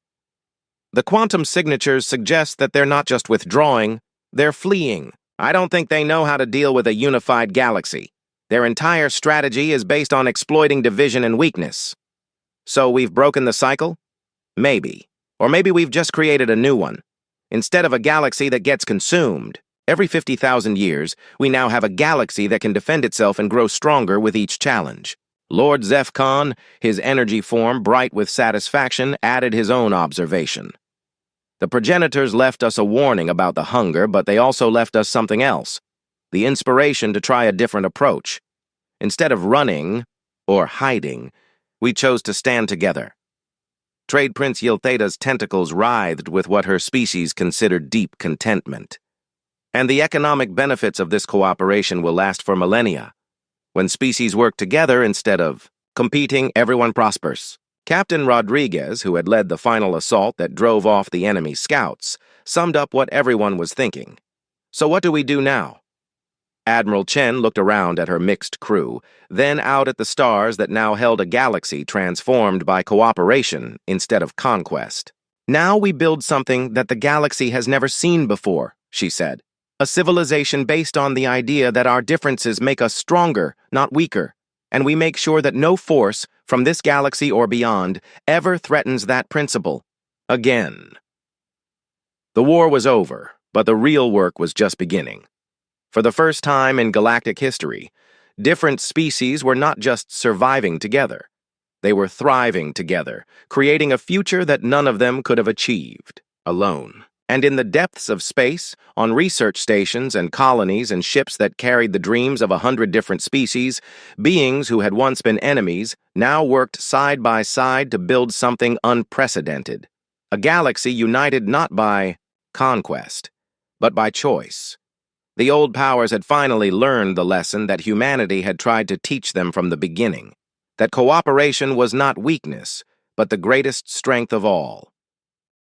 "The quantum signatures suggest that they're not just withdrawing, they're fleeing. I don't think they know how to deal with a unified galaxy. Their entire strategy is based on exploiting division and weakness. So we've broken the cycle? Maybe. Or maybe we've just created a new one. Instead of a galaxy that gets consumed, every 50,000 years, we now have a galaxy that can defend itself and grow stronger with each challenge." Lord Zephcon, his energy form bright with satisfaction, added his own observation. "The progenitors left us a warning about the hunger, but they also left us something else. The inspiration to try a different approach. Instead of running, or hiding, we chose to stand together." Trade Prince Yiltheta's tentacles writhed with what her species considered deep contentment. "And the economic benefits of this cooperation will last for millennia. When species work together instead of competing, everyone prospers." Captain Rodriguez, who had led the final assault that drove off the enemy scouts, summed up what everyone was thinking. "So what do we do now?" Admiral Chen looked around at her mixed crew, then out at the stars that now held a galaxy transformed by cooperation instead of conquest. "Now we build something that the galaxy has never seen before," she said. "A civilization based on the idea that our differences make us stronger, not weaker, and we make sure that no force, from this galaxy or beyond, ever threatens that principle. Again." The war was over, but the real work was just beginning. For the first time in galactic history, different species were not just surviving together. They were thriving together, creating a future that none of them could have achieved alone. And in the depths of space, on research stations and colonies and ships that carried the dreams of 100 different species, beings who had once been enemies now worked side by side to build something unprecedented. A galaxy united not by conquest, but by choice. The old powers had finally learned the lesson that humanity had tried to teach them from the beginning, that cooperation was not weakness, but the greatest strength of all.